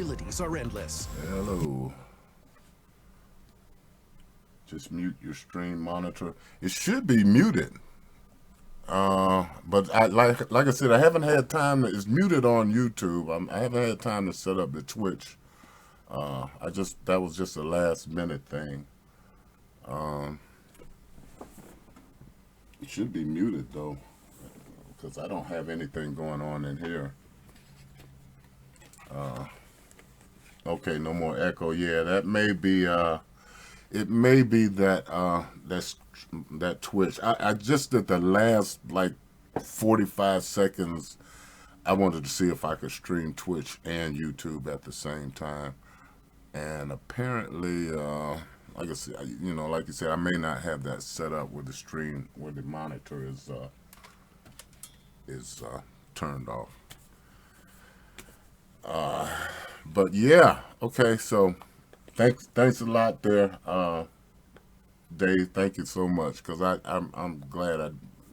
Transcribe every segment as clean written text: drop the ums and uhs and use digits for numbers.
Abilities are endless. Hello. Just mute your stream monitor. It should be muted. But like I said, I haven't had time. It's muted on YouTube. I haven't had time to set up the Twitch. That was just a last minute thing. It should be muted though, because I don't have anything going on in here. Okay, no more echo. Yeah, that may be. It may be that Twitch. I just did the last like 45 seconds. I wanted to see if I could stream Twitch and YouTube at the same time, and apparently, like I said, like you said, I may not have that set up with the stream where the monitor is turned off. But yeah, okay. So thanks a lot there, Dave. Thank you so much, because I'm glad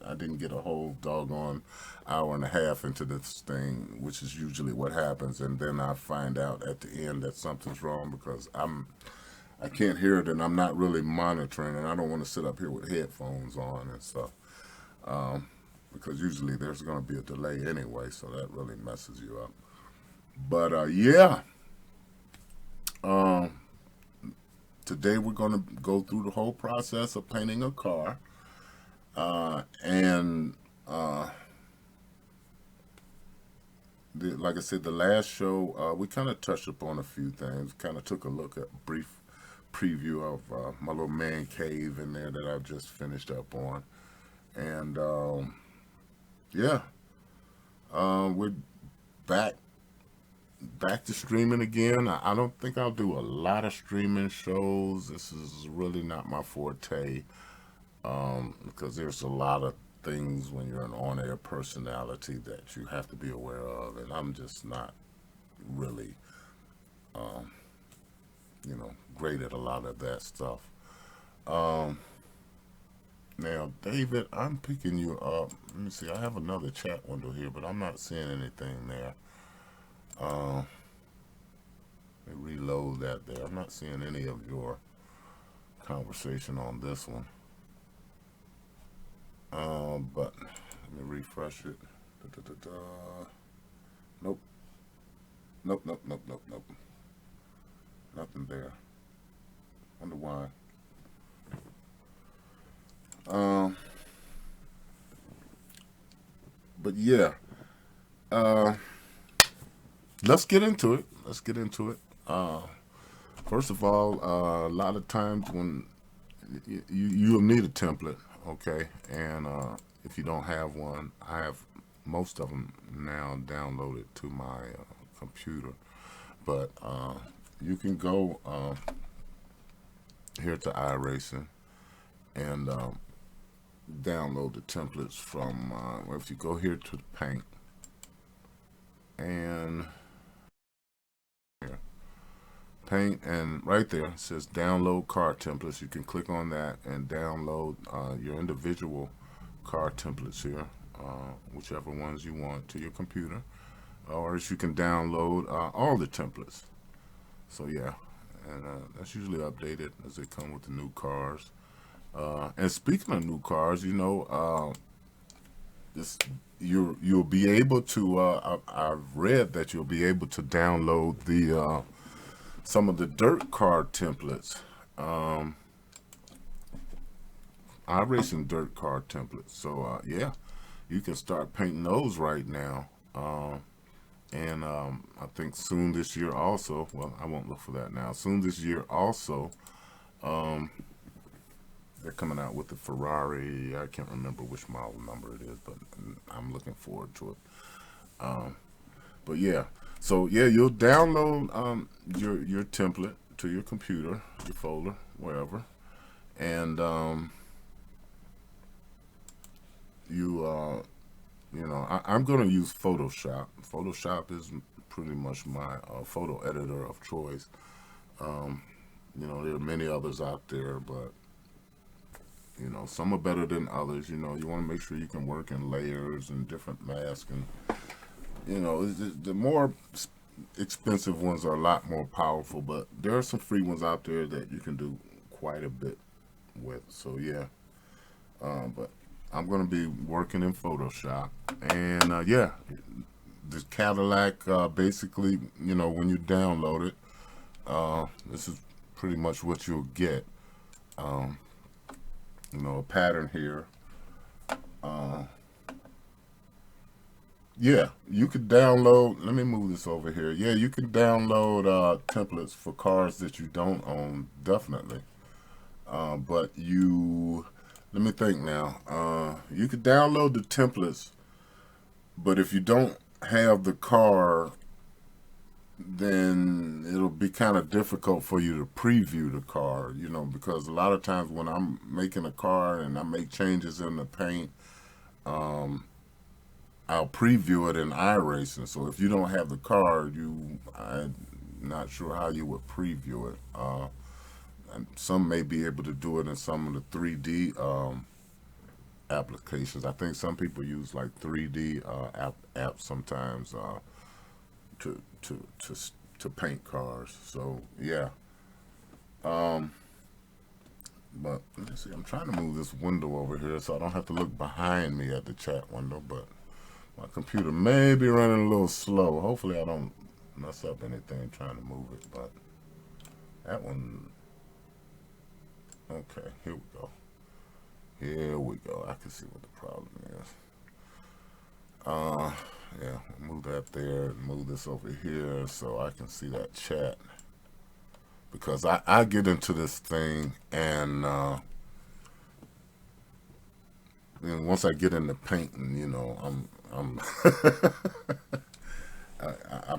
I didn't get a whole doggone hour and a half into this thing, which is usually what happens, and then I find out at the end that something's wrong because I can't hear it and I'm not really monitoring, and I don't want to sit up here with headphones on and stuff, because usually there's going to be a delay anyway, so that really messes you up. But yeah, today we're going to go through the whole process of painting a car, and like I said, the last show we kind of touched upon a few things. Kind of took a look at brief preview of my little man cave in there that I've just finished up on, and yeah, we're back to streaming again. I don't think I'll do a lot of streaming shows. This is really not my forte, because there's a lot of things when you're an on-air personality that you have to be aware of, and I'm just not really, great at a lot of that stuff. Now, David, I'm picking you up. Let me see. I have another chat window here, but I'm not seeing anything there. Let me reload that there. I'm not seeing any of your conversation on this one. But let me refresh it. Nope. Nope. Nothing there. Wonder why. But yeah. Let's get into it. First of all, a lot of times when you'll need a template, okay? And if you don't have one, I have most of them now downloaded to my computer. But you can go here to iRacing and download the templates from, if you go here to the paint and and right there it says download car templates. You can click on that and download your individual car templates here, whichever ones you want, to your computer, or else you can download all the templates. So yeah, and that's usually updated as they come with the new cars. And speaking of new cars, you'll be able to. I've read that you'll be able to download the some of the dirt car templates. iRacing dirt car templates. So yeah, you can start painting those right now. And I think soon this year also. Well, I won't look for that now. Soon this year also. They're coming out with the Ferrari. I can't remember which model number it is, but I'm looking forward to it. But yeah, so yeah, you'll download your template to your computer, your folder, wherever, and I'm going to use Photoshop. Photoshop is pretty much my photo editor of choice. There are many others out there, but some are better than others. You want to make sure you can work in layers and different masks, and the more expensive ones are a lot more powerful, but there are some free ones out there that you can do quite a bit with. So yeah, but I'm gonna be working in Photoshop, and yeah, the Cadillac basically, when you download it, this is pretty much what you'll get. Um, a pattern here. Uh, yeah, you could download. Let me move this over here. Yeah, you can download templates for cars that you don't own, definitely. But let me think now. You could download the templates, but if you don't have the car, then it'll be kind of difficult for you to preview the car, because a lot of times when I'm making a car and I make changes in the paint, um, I'll preview it in iRacing. So if you don't have the car, I'm not sure how you would preview it. And some may be able to do it in some of the 3D applications. I think some people use like 3D apps sometimes to to to to paint cars. So yeah. Um, but let's see. I'm trying to move this window over here so I don't have to look behind me at the chat window. But my computer may be running a little slow. Hopefully I don't mess up anything trying to move it. But that one. Okay, here we go. Here we go. I can see what the problem is. Yeah, move that there and move this over here so I can see that chat. Because I get into this thing and once I get into painting, I'm I'm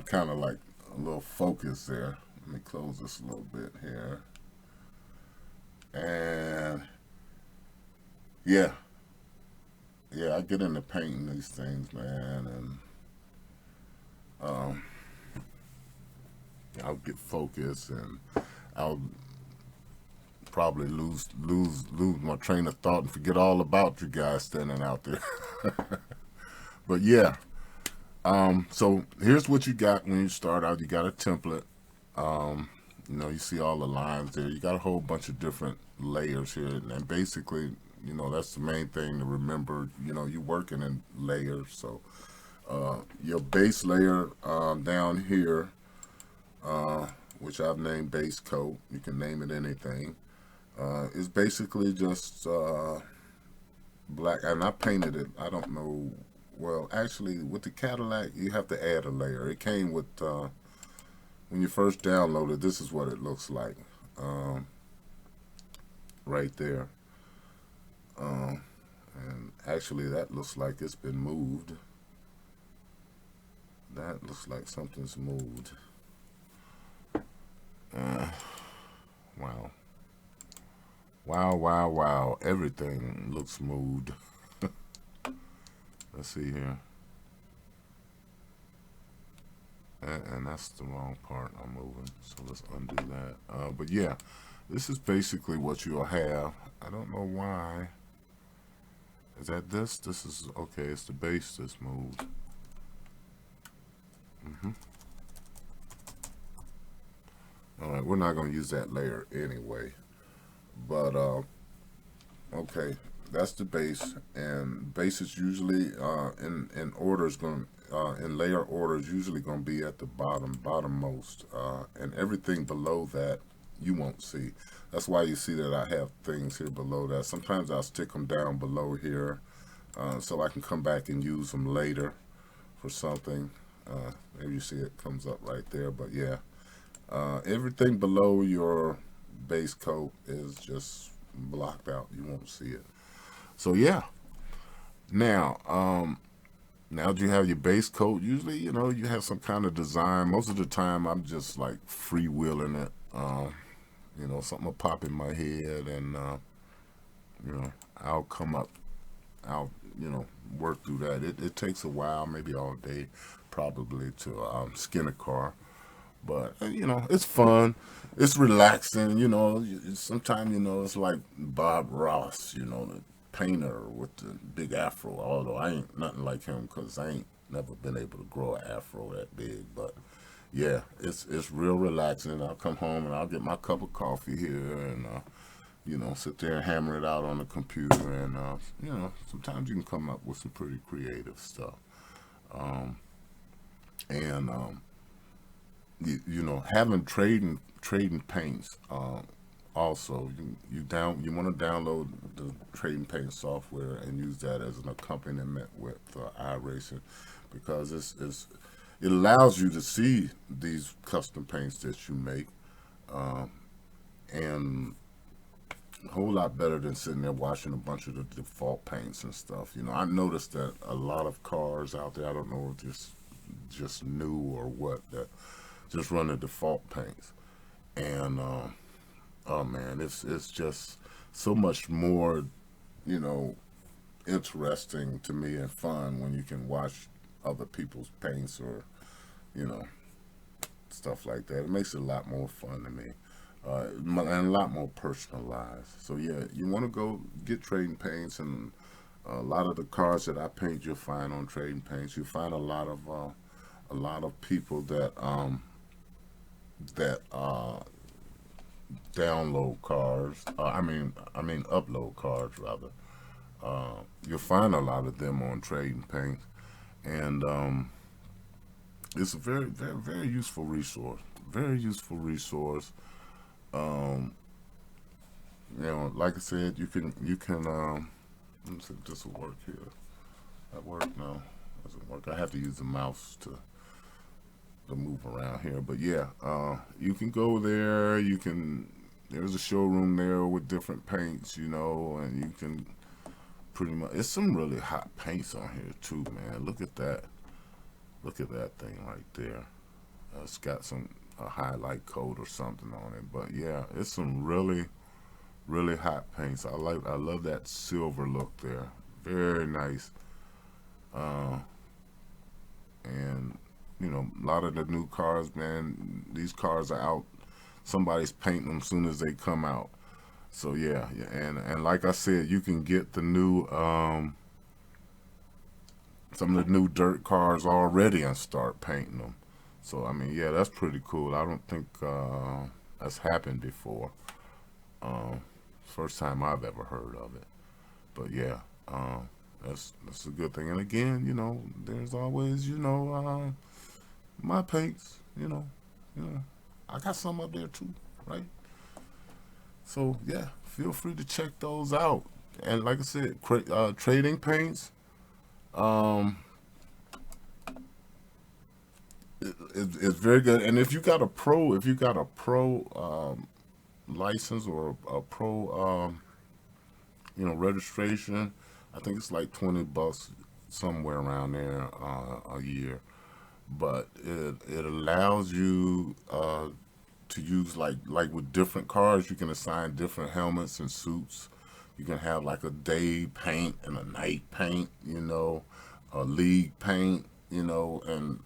kind of like a little focused there. Let me close this a little bit here. And yeah, yeah, I get into painting these things, man, and um, I'll get focused, and I'll probably lose my train of thought and forget all about you guys standing out there. But yeah, so here's what you got when you start out. You got a template. You see all the lines there. You got a whole bunch of different layers here, and basically, that's the main thing to remember. You're working in layers. So your base layer down here, which I've named base coat. You can name it anything. Is basically just black, and I painted it. I don't know. Well, actually, with the Cadillac, you have to add a layer. It came with when you first download it. This is what it looks like, right there. And actually, that looks like it's been moved. That looks like something's moved. Wow. Wow, wow, wow. Everything looks moved. Let's see here. And that's the wrong part I'm moving. So let's undo that. But yeah, this is basically what you'll have. I don't know why. Is that this? This is, okay, it's the base that's moved. All right, we're not going to use that layer anyway. But, okay, that's the base. And base is usually in orders going in layer orders usually going to be at the bottommost. And everything below that you won't see. That's why you see that I have things here below that. Sometimes I'll stick them down below here so I can come back and use them later for something. Maybe you see it comes up right there, but yeah. Everything below your base coat is just blocked out. You won't see it. So yeah. Now that you have your base coat, usually, you have some kind of design. Most of the time, I'm just like freewheeling it. Something will pop in my head, and I'll come up. I'll work through that. It takes a while, maybe all day, probably to skin a car. But it's fun. It's relaxing. Sometimes it's like Bob Ross. The painter with the big afro. Although I ain't nothing like him because I ain't never been able to grow an afro that big. But yeah, it's real relaxing. I'll come home and I'll get my cup of coffee here and sit there and hammer it out on the computer. And sometimes you can come up with some pretty creative stuff. Um, and having trading paints. Also, you want to download the trading paint software and use that as an accompaniment with iRacing, because it allows you to see these custom paints that you make, um, and a whole lot better than sitting there watching a bunch of the default paints and stuff. I noticed that a lot of cars out there, I don't know if it's just new or what, that just run the default paints. And oh man, it's just so much more, you know, interesting to me and fun when you can watch other people's paints or, you know, stuff like that. It makes it a lot more fun to me. And a lot more personalized. So yeah, you want to go get trading paints, and a lot of the cars that I paint, you'll find on trading paints. You find a lot of people that download cars. I mean upload cars rather. You'll find a lot of them on trading paints, and it's a very, very, very useful resource. Very useful resource. Um, like I said, you can. Let me see if this will work here. That work? No, doesn't work. I have to use the mouse to move around here. But yeah, you can go there. You can. There's a showroom there with different paints, and you can pretty much. It's some really hot paints on here too, man. Look at that. Look at that thing right there. It's got some a highlight coat or something on it. But yeah, it's some really, really hot paints. I love that silver look there. Very nice. Uh, and a lot of the new cars, man, these cars are out. Somebody's painting them soon as they come out. So yeah, yeah, and like I said, you can get the new some of the new dirt cars already and start painting them. So I mean, yeah, that's pretty cool. I don't think that's happened before. Um, First time I've ever heard of it. But yeah, that's a good thing. And again, there's always my paints. You know, I got some up there too, right? So yeah, feel free to check those out. And like I said, trading paints. Um, it's very good. And if you got a pro license or a pro registration, I think it's like $20 somewhere around there a year. But it allows you to use like with different cars, you can assign different helmets and suits. You can have like a day paint and a night paint, a league paint, and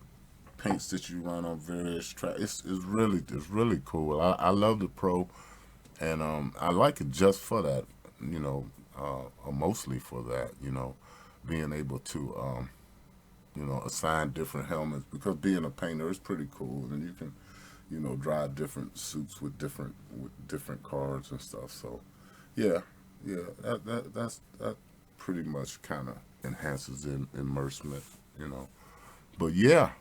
paints that you run on various tracks. It's really cool. I love the Pro, and I like it just for that, or mostly for that, being able to assign different helmets, because being a painter is pretty cool, and you can drive different suits with different cars and stuff. So yeah, yeah, that pretty much kind of enhances the immersement, you know. But yeah,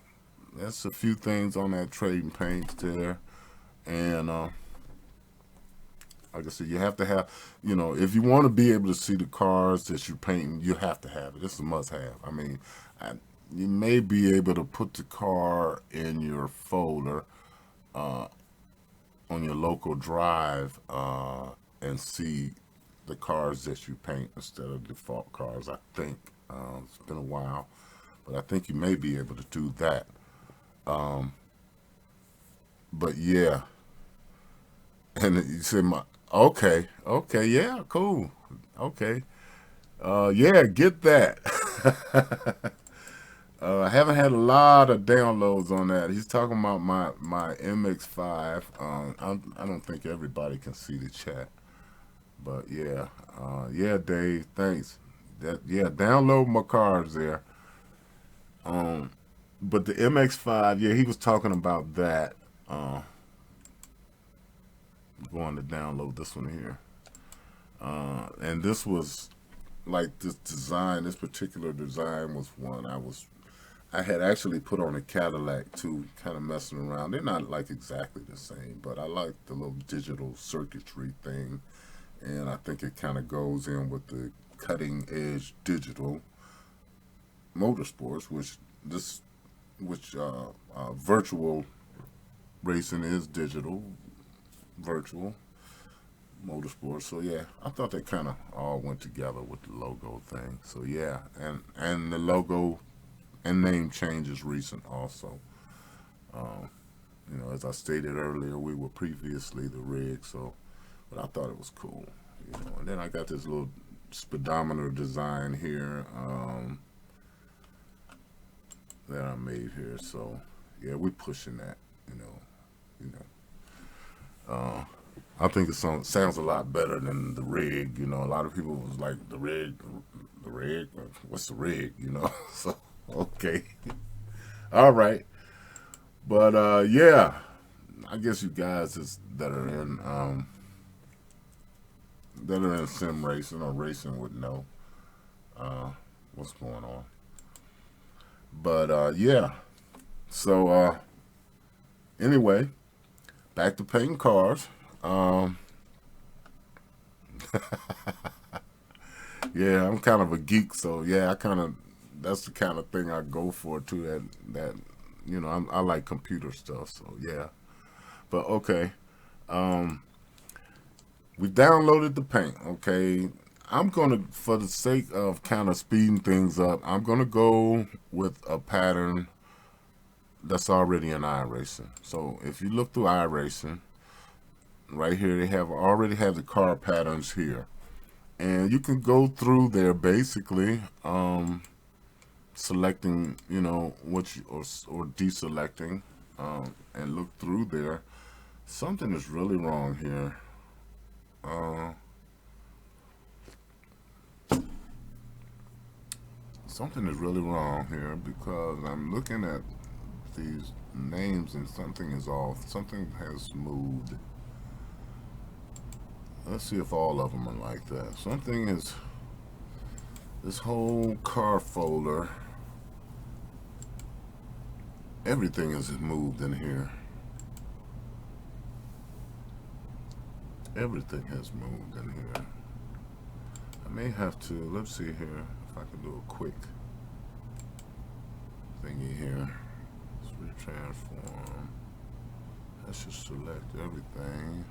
that's a few things on that trading paints there, and like I said, you have to have, if you want to be able to see the cars that you're painting, you have to have it. It's a must-have. I mean, I, you may be able to put the car in your folder uh, on your local drive and see the cars that you paint instead of default cars. I think it's been a while, but I think you may be able to do that. Um, but yeah, and you said okay, okay, yeah, cool, okay, yeah, get that. I haven't had a lot of downloads on that. He's talking about my MX-5. I don't think everybody can see the chat, but yeah, yeah, Dave, thanks. Yeah, download my cars there. Um, But the MX-5, yeah, he was talking about that. Uh, going to download this one here. And this was like this design, this particular design was one I had actually put on a Cadillac too, kind of messing around. They're not like exactly the same, but I like the little digital circuitry thing, and I think it kind of goes in with the cutting edge digital motorsports, which virtual racing is digital, virtual motorsports. So yeah, I thought they kind of all went together with the logo thing. So yeah, and the logo and name change is recent also. Um, as I stated earlier, we were previously the rig, so but I thought it was cool. And then I got this little speedometer design here that I made here. So yeah, we're pushing that. You know, you know. I think it sounds a lot better than the rig. A lot of people was like the rig. What's the rig? So okay, all right. But yeah, I guess you guys that are in sim racing or racing would know uh, what's going on. But yeah, so anyway, back to painting cars. Um, yeah, I'm kind of a geek, so yeah, that's the kind of thing I go for too. I like computer stuff, so yeah. But okay, um, we downloaded the paint. Okay, I'm gonna, for the sake of kind of speeding things up, I'm gonna go with a pattern that's already in iRacing. So if you look through iRacing, right here they already have the car patterns here, and you can go through there basically selecting, what you or deselecting, and look through there. Something is really wrong here. Uh, Something is really wrong here because I'm looking at these names and something is off. Something has moved. Let's see if all of them are like that. Something is, this whole car folder, everything is moved in here. Everything has moved in here. I may have to, let's see here, if I can do a quick thingy here. Let's retransform. Let's just select everything.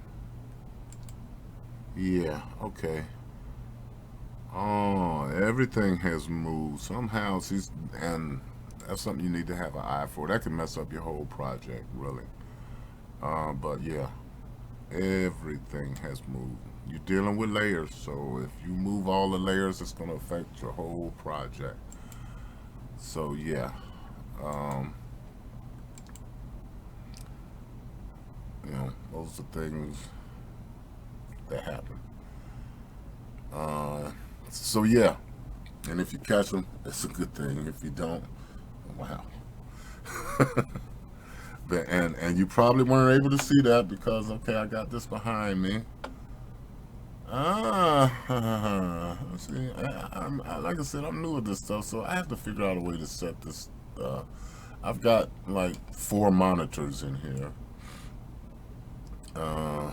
Yeah, okay. Oh, everything has moved. Somehow, and that's something you need to have an eye for. That can mess up your whole project, really. But yeah, everything has moved. You're dealing with layers, so if you move all the layers, it's going to affect your whole project. So yeah, um, those are things that happen. So yeah, and if you catch them, it's a good thing. If you don't, wow. And you probably weren't able to see that because okay, I got this behind me. See, like I said, I'm new at this stuff, so I have to figure out a way to set this. I've got like 4 monitors in here, uh,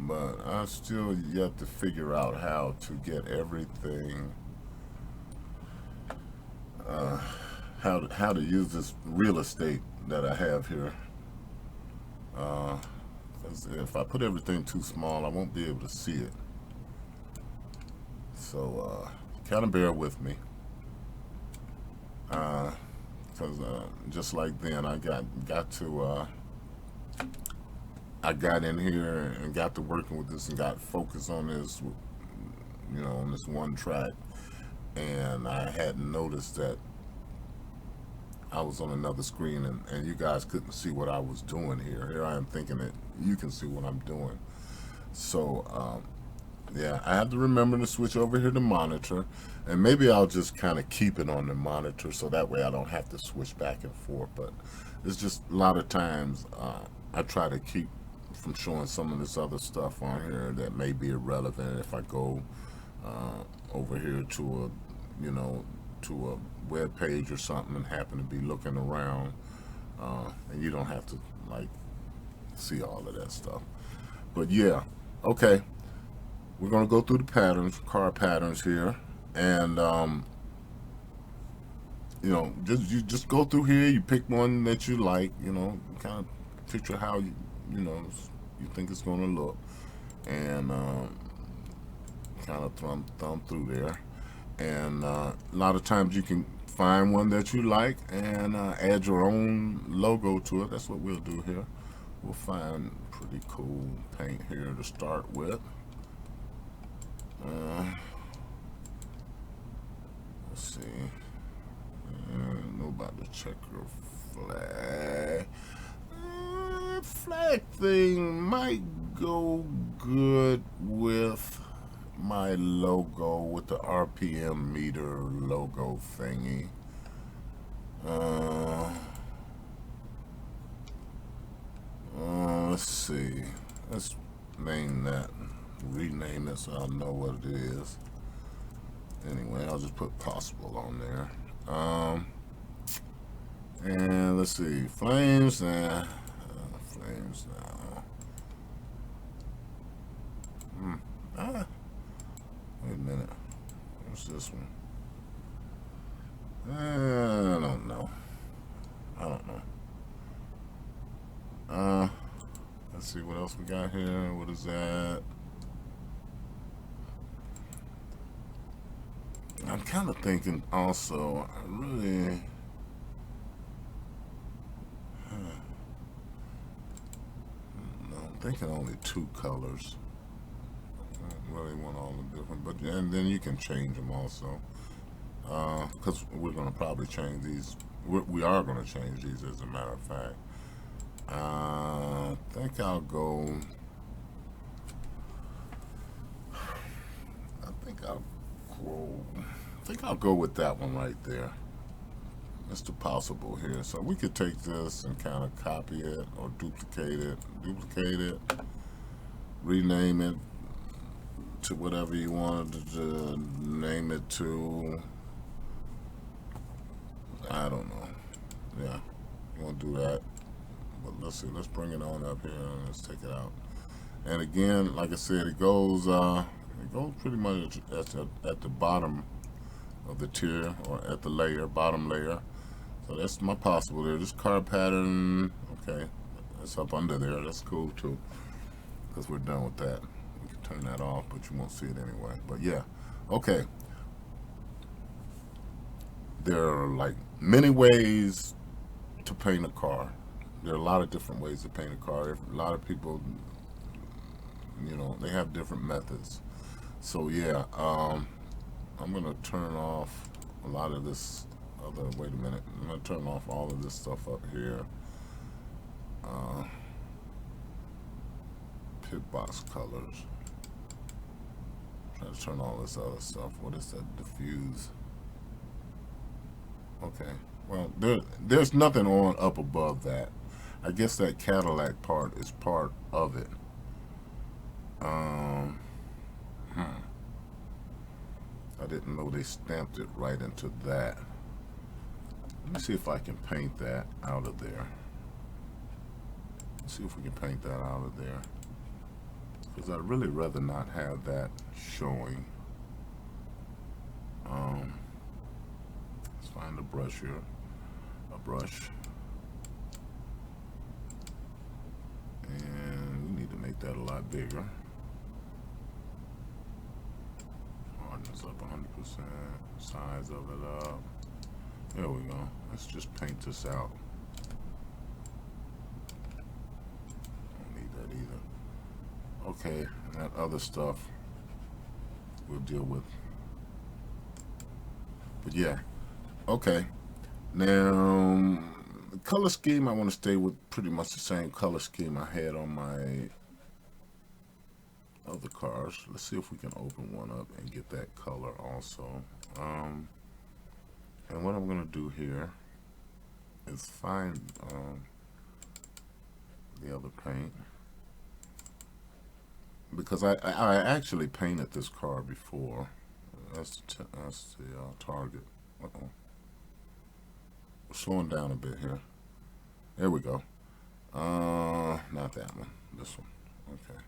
but I still yet to figure out how to get everything. Uh, how to use this real estate that I have here. Uh, if I put everything too small, I won't be able to see it. So kind of bear with me, because just like then, I got in here and got to working with this and got focused on this, on this one track, and I hadn't noticed that I was on another screen and you guys couldn't see what I was doing here. Here I am thinking that you can see what I'm doing. So Yeah, I have to remember to switch over here to monitor, and maybe I'll just kind of keep it on the monitor so that way I don't have to switch back and forth. But it's just a lot of times I try to keep from showing some of this other stuff on here that may be irrelevant if I go over here to a, to a web page or something and happen to be looking around, and you don't have to like see all of that stuff. But yeah, okay. We're gonna go through the patterns, car patterns here, and you just go through here. You pick one that you like. Kind of picture how you know you think it's gonna look, and kind of thumb through there. And a lot of times you can find one that you like and add your own logo to it. That's what we'll do here. We'll find pretty cool paint here to start with. Uh, let's see. Know about the checker flag. Flag thing might go good with my logo, with the RPM meter logo thingy. Uh, let's see. Let's name that. Rename it so I know what it is. Anyway, I'll just put possible on there. And let's see, flames. Flames now. Wait a minute. What's this one? I don't know. I don't know. Let's see what else we got here. What is that? I'm kind of thinking also, I'm thinking only two colors. I don't really want all the different, but and then you can change them also. Because we're going to probably change these. We are going to change these as a matter of fact. I think I'll go. I think I'll go. I think I'll go with that one right there. Mr. Possible here. So we could take this and kind of copy it or duplicate it, rename it to whatever you wanted to name it to. I don't know. Yeah, you want to do that. But let's see. Let's bring it on up here and let's take it out. And again, like I said, it goes pretty much at the bottom of the tier or at the layer, bottom layer. So that's my possible there. This car pattern, okay, that's up under there. That's cool too, because we're done with that. We can turn that off, but you won't see it anyway. But yeah, okay. There are like many ways to paint a car. There are a lot of different ways to paint a car. A lot of people, they have different methods. So yeah, I'm gonna turn off a lot of this other. Wait a minute. I'm gonna turn off all of this stuff up here. Pit box colors. Try to turn all this other stuff. What is that? Diffuse. Okay. Well, there's nothing on up above that. I guess that Cadillac part is part of it. Um, I didn't know they stamped it right into that. Let me see if I can paint that out of there. Let's see if we can paint that out of there. Because I'd really rather not have that showing. Let's find a brush here. A brush. And we need to make that a lot bigger. Hardness up 100%. Size of it up. There we go. Let's just paint this out. Don't need that either. Okay, and that other stuff we'll deal with. But yeah, okay. Now, the color scheme, I want to stay with pretty much the same color scheme I had on my other cars. Let's see if we can open one up and get that color also. And what I'm going to do here is find the other paint, because I actually painted this car before. That's the target. Uh-oh. Slowing down a bit here. There we go. Not that one. This one. Okay.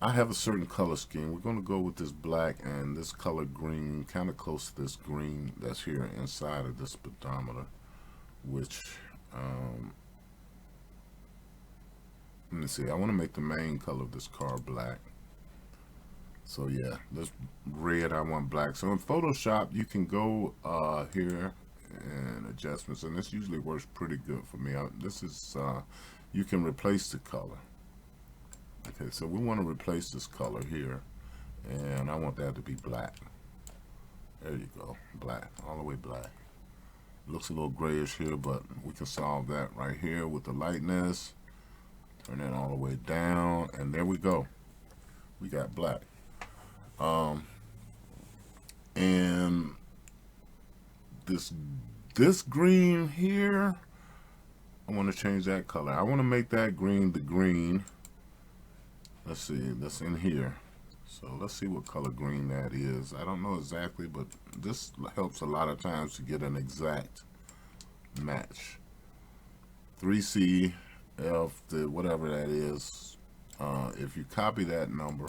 I have a certain color scheme. We're going to go with this black and this color green, kind of close to this green that's here inside of this speedometer, which, let me see, I want to make the main color of this car black. So yeah, this red, I want black. So in Photoshop, you can go here and adjustments, and this usually works pretty good for me. This is, you can replace the color. Okay, so we want to replace this color here, and I want that to be black. There you go, black, all the way black. Looks a little grayish here, but we can solve that right here with the lightness. Turn that all the way down, and there we go. We got black. And this green here, I want to change that color. I want to make that green the green. Let's see, that's in here. So let's see what color green that is. I don't know exactly, but this helps a lot of times to get an exact match. 3C, F, the whatever that is. If you copy that number,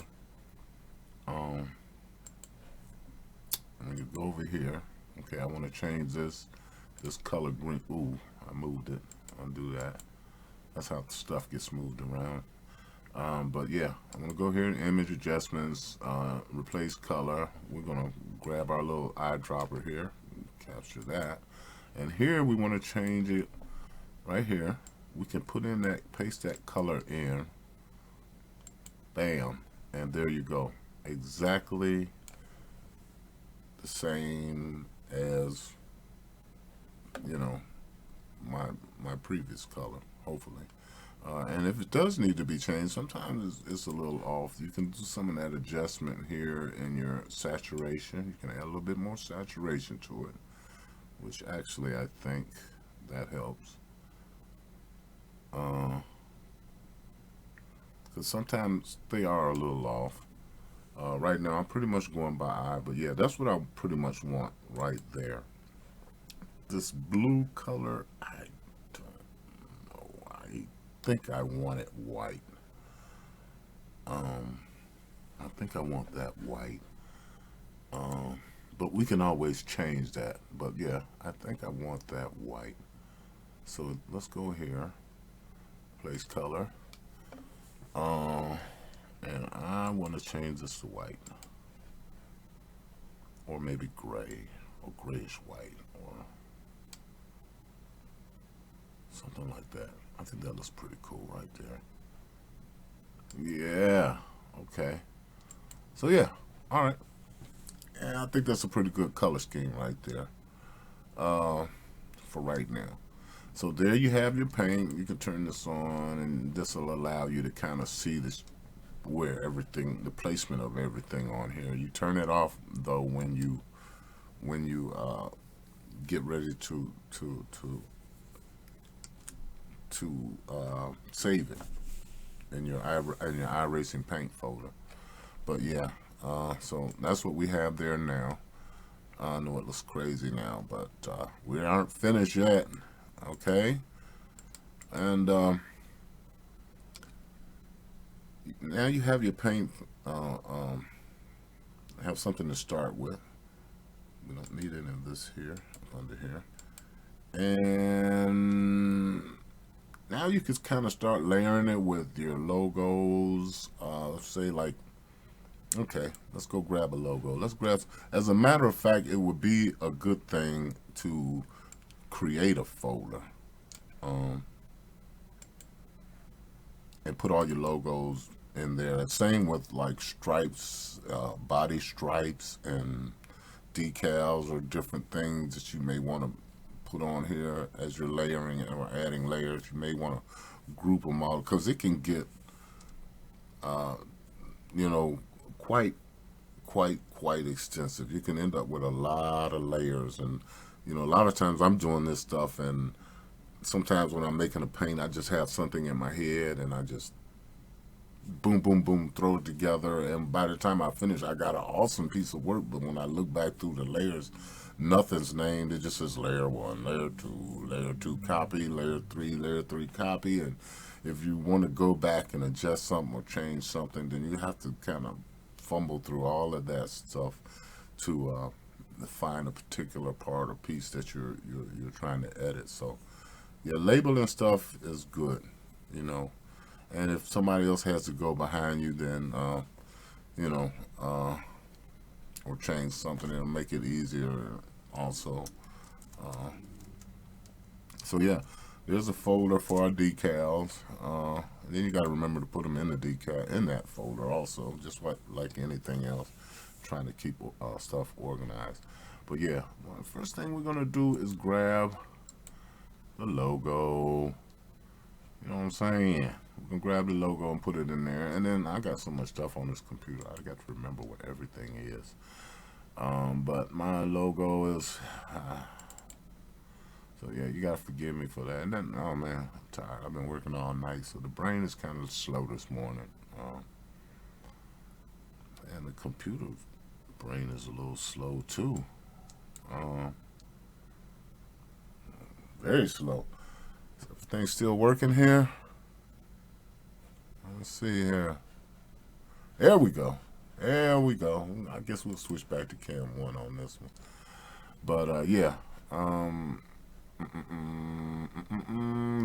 when you go over here, okay, I want to change this color green. Ooh, I moved it. Undo that. That's how the stuff gets moved around. But yeah, I'm gonna go here in image adjustments, replace color. We're gonna grab our little eyedropper here, capture that, and here we want to change it right here. We can put in that, paste that color in, bam, and there you go, exactly the same as, you know, my previous color, hopefully. And if it does need to be changed, sometimes it's a little off. You can do some of that adjustment here in your saturation. You can add a little bit more saturation to it, which actually I think that helps. Because sometimes they are a little off. Right now I'm pretty much going by eye, but yeah, that's what I pretty much want right there. This blue color, I don't know. I think I want it white. I think I want that white. But we can always change that. But yeah, I think I want that white. So let's go here, place color. And I want to change this to white. Or maybe gray, or grayish white, or something like that. I think that looks pretty cool right there. Yeah, okay. So yeah, all right. And I think that's a pretty good color scheme right there for right now. So there you have your paint. You can turn this on, and this will allow you to kind of see this, where everything, the placement of everything on here. You turn it off though when you get ready to save it in your iRacing paint folder. But yeah, so that's what we have there now. I know it looks crazy now, but we aren't finished yet. Okay, and now you have your paint. Have something to start with. We don't need any of this here, up under here, and now you can kind of start layering it with your logos. Say like, okay, let's go grab a logo. Let's grab. As a matter of fact, it would be a good thing to create a folder, and put all your logos in there. Same with like stripes, body stripes, and decals, or different things that you may want to put on here as you're layering or adding layers. You may want to group them all because it can get, uh, you know, quite, quite extensive. You can end up with a lot of layers, and a lot of times I'm doing this stuff, and sometimes when I'm making a paint, I just have something in my head, and I just boom, boom, boom, throw it together, and by the time I finish, I got an awesome piece of work. But when I look back through the layers, nothing's named. It just says layer 1, layer 2 copy, layer 3 copy, and if you want to go back and adjust something or change something, then you have to kind of fumble through all of that stuff to find a particular part or piece that you're trying to edit. So yeah, labeling stuff is good, you know. And if somebody else has to go behind you, then you know, or change something, it'll make it easier. Also, uh, so yeah, there's a folder for our decals. Then you got to remember to put them in the decal in that folder also, just like anything else, trying to keep stuff organized. But yeah, well, the first thing we're gonna do is grab the logo. You know what I'm saying? We can grab the logo and put it in there. And then I got so much stuff on this computer, I got to remember what everything is. But my logo is, so yeah, you got to forgive me for that. And then, oh man, I'm tired. I've been working all night, so the brain is kind of slow this morning. And the computer brain is a little slow too. Very slow. Is everything still working here? Let's see here. There we go. There we go. I guess we'll switch back to cam 1 on this one. But yeah.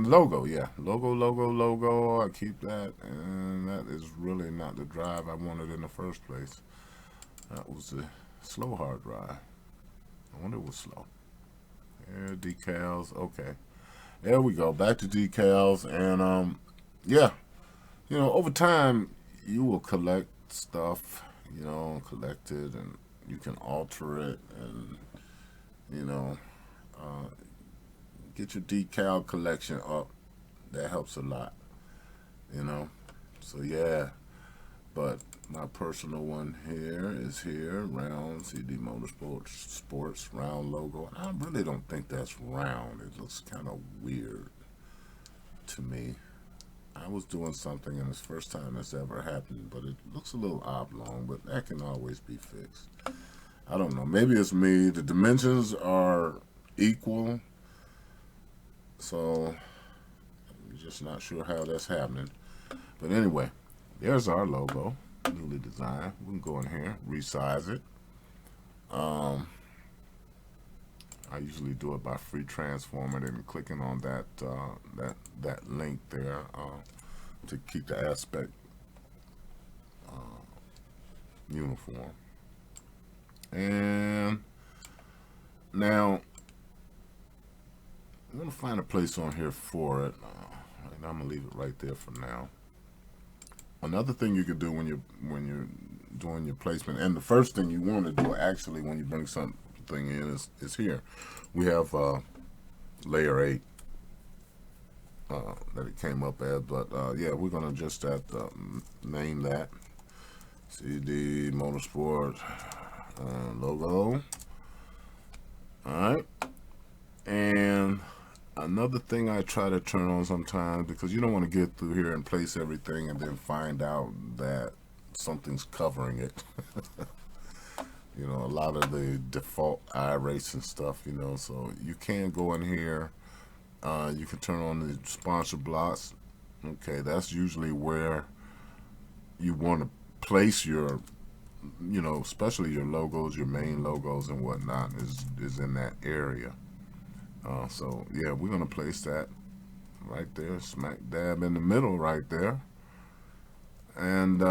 Logo, yeah. Logo. I keep that. And that is really not the drive I wanted in the first place. That was the slow hard drive. I wonder it was slow. There, decals. Okay. There we go. Back to decals. And yeah. Over time, you will collect stuff, collect it, and you can alter it, and, get your decal collection up. That helps a lot, So, yeah, but my personal one here is round CD Motorsports, round logo. I really don't think that's round. It looks kind of weird to me. I was doing something, and it's the first time that's ever happened, but it looks a little oblong, but that can always be fixed. I don't know. Maybe it's me. The dimensions are equal, so I'm just not sure how that's happening. But anyway, there's our logo, newly designed. We can go in here, resize it. I usually do it by free transforming it and clicking on that link there to keep the aspect uniform. And now I'm gonna find a place on here for it, and I'm gonna leave it right there for now. Another thing you can do when you're doing your placement, and the first thing you want to do actually when you bring something in is here. We have layer 8 that it came up as, but yeah, we're gonna just name that CD Motorsport logo. Alright, and another thing I try to turn on sometimes, because you don't want to get through here and place everything and then find out that something's covering it. A lot of the default iRace and stuff, so you can go in here. You can turn on the sponsor blocks. Okay, that's usually where you want to place your, especially your logos, your main logos and whatnot is in that area. So yeah, we're gonna place that right there, smack dab in the middle right there. And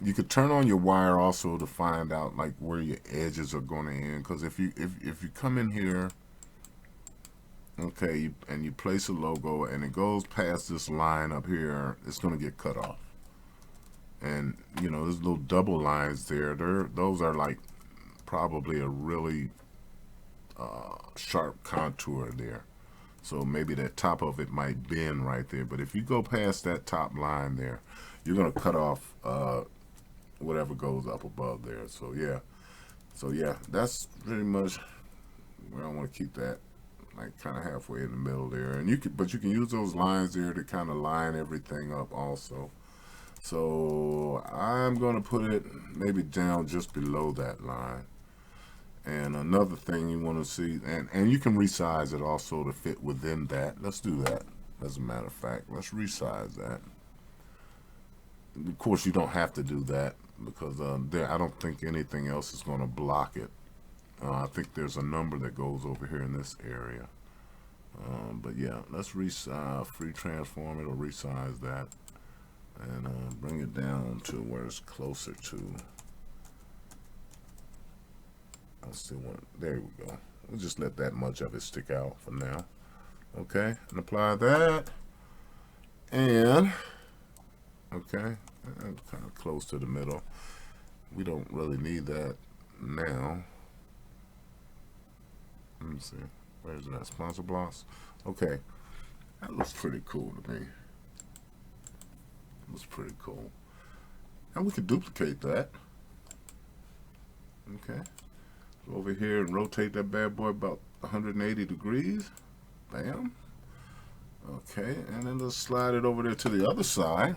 you could turn on your wire also to find out like where your edges are going to end. Because if you come in here, okay, and you place a logo and it goes past this line up here, it's going to get cut off. And there's little double lines there. Those are like probably a really sharp contour there. So maybe the top of it might bend right there. But if you go past that top line there, you're going to cut off whatever goes up above there. So yeah, that's pretty much where I want to keep that, like kind of halfway in the middle there. And but you can use those lines there to kind of line everything up also. So I'm going to put it maybe down just below that line. And another thing you want to see, and you can resize it also to fit within that. Let's do that. As a matter of fact, let's resize that. Of course, you don't have to do that because I don't think anything else is going to block it. I think there's a number that goes over here in this area. But yeah, let's free transform it or resize that and bring it down to where it's closer to. I still want, there we go. We'll just let that much of it stick out for now. Okay, and apply that. And, okay, kind of close to the middle. We don't really need that now. Let me see. Where's that? Sponsor blocks? Okay. That looks pretty cool to me. Looks pretty cool. And we could duplicate that. Okay. Go over here and rotate that bad boy about 180 degrees. Bam. Okay. And then let's slide it over there to the other side.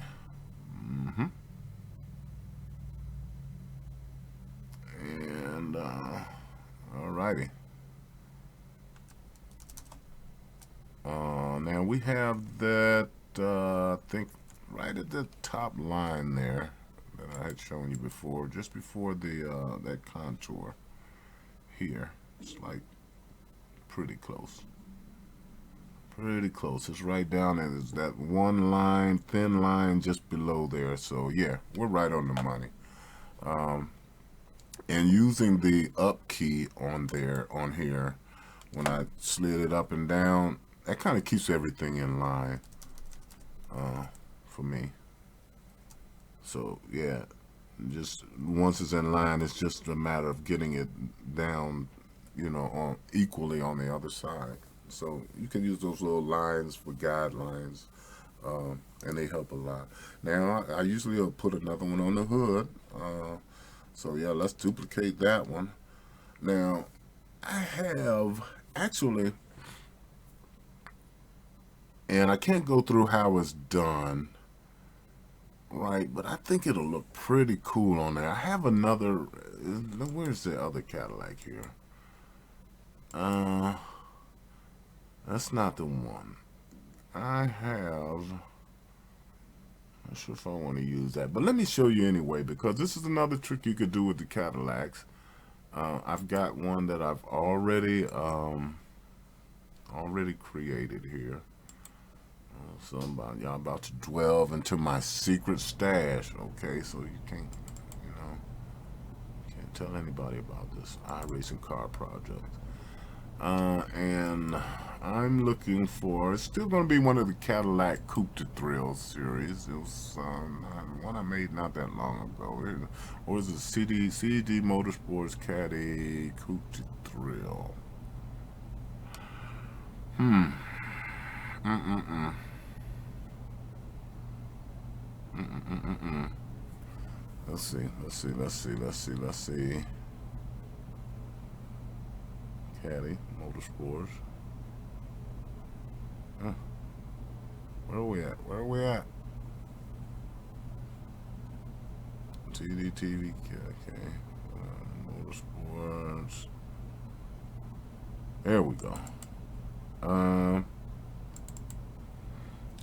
And, alrighty. Now we have that, I think, right at the top line there that I had shown you before, just before the that contour here. It's like pretty close. Pretty close. It's right down there. There's that one line, thin line just below there. So yeah, we're right on the money. And using the up key on here, when I slid it up and down, that kind of keeps everything in line for me. So yeah, just once it's in line, it's just a matter of getting it down, you know, equally on the other side. So you can use those little lines for guidelines, and they help a lot. Now I usually will put another one on the hood. So yeah, let's duplicate that one. Now I have actually, and I can't go through how it's done, right, but I think it'll look pretty cool on there. I have another, where's the other Cadillac here? That's not the one. I have, not sure if I want to use that, but let me show you anyway, because this is another trick you could do with the Cadillacs. I've got one that I've already created here. So y'all about to delve into my secret stash, okay? So you can't tell anybody about this iRacing car project. And I'm looking for, it's still going to be one of the Cadillac Coupe de Thrill series. It was one I made not that long ago. Or is it CD Motorsports Caddy Coupe de Thrill? Let's see. Caddy Motorsports. Where are we at? TV, okay. Motorsports. There we go.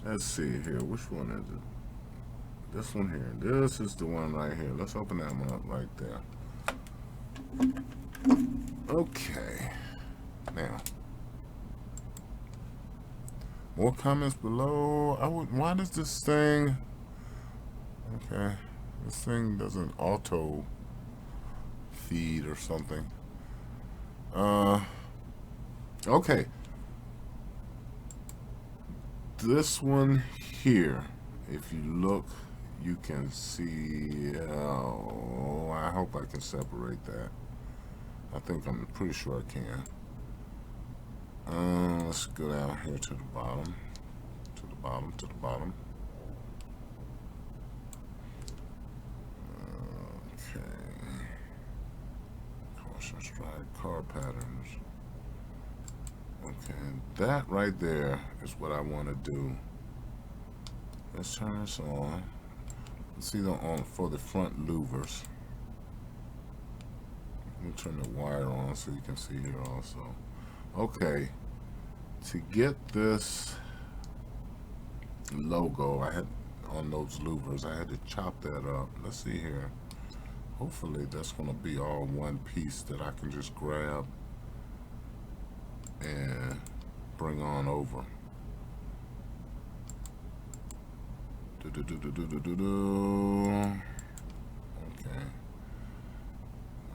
Let's see here. Which one is it? This one here. This is the one right here. Let's open that one up right there. Okay. Now, more comments below. Why does this thing? Okay, this thing doesn't auto feed or something. Okay. This one here, if you look, you can see. Oh, I hope I can separate that. I'm pretty sure I can. Let's go down here to the bottom, to the bottom, to the bottom. Okay. Caution strike, car patterns. Okay, that right there is what I want to do. Let's turn this on. Let's see on for the front louvers. Let me turn the wire on so you can see here also. Okay, to get this logo, I had on those louvers, I had to chop that up. Let's see here. Hopefully that's going to be all one piece that I can just grab and bring on over. Okay.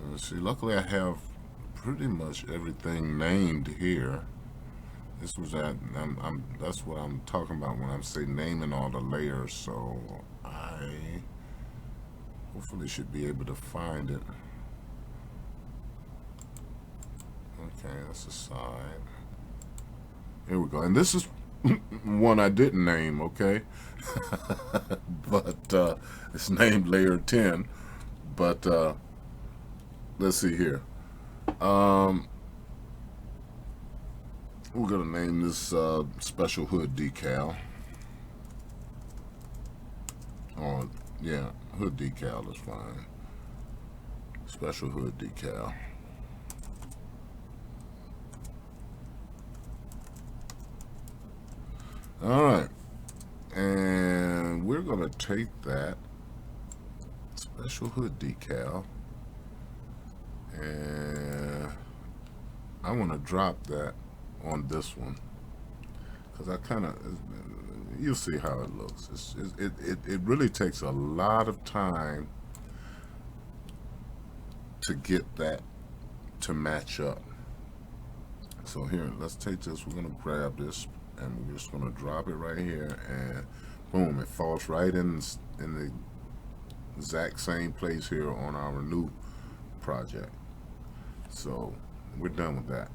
Let's see. Luckily, I have pretty much everything named here. This was that. That's what I'm talking about when I'm saying naming all the layers. So I hopefully should be able to find it. Okay, that's the side. Here we go. And this is one I didn't name, okay? But it's named layer 10. But let's see here. We're gonna name this special hood decal. Oh, yeah, hood decal is fine. Special hood decal. All right, and we're gonna take that special hood decal, and I want to drop that on this one because I kind of, you'll see how it looks. It really takes a lot of time to get that to match up. So here, let's take this. We're gonna grab this and we're just gonna drop it right here, and boom, it falls right in the exact same place here on our new project. So we're done with that.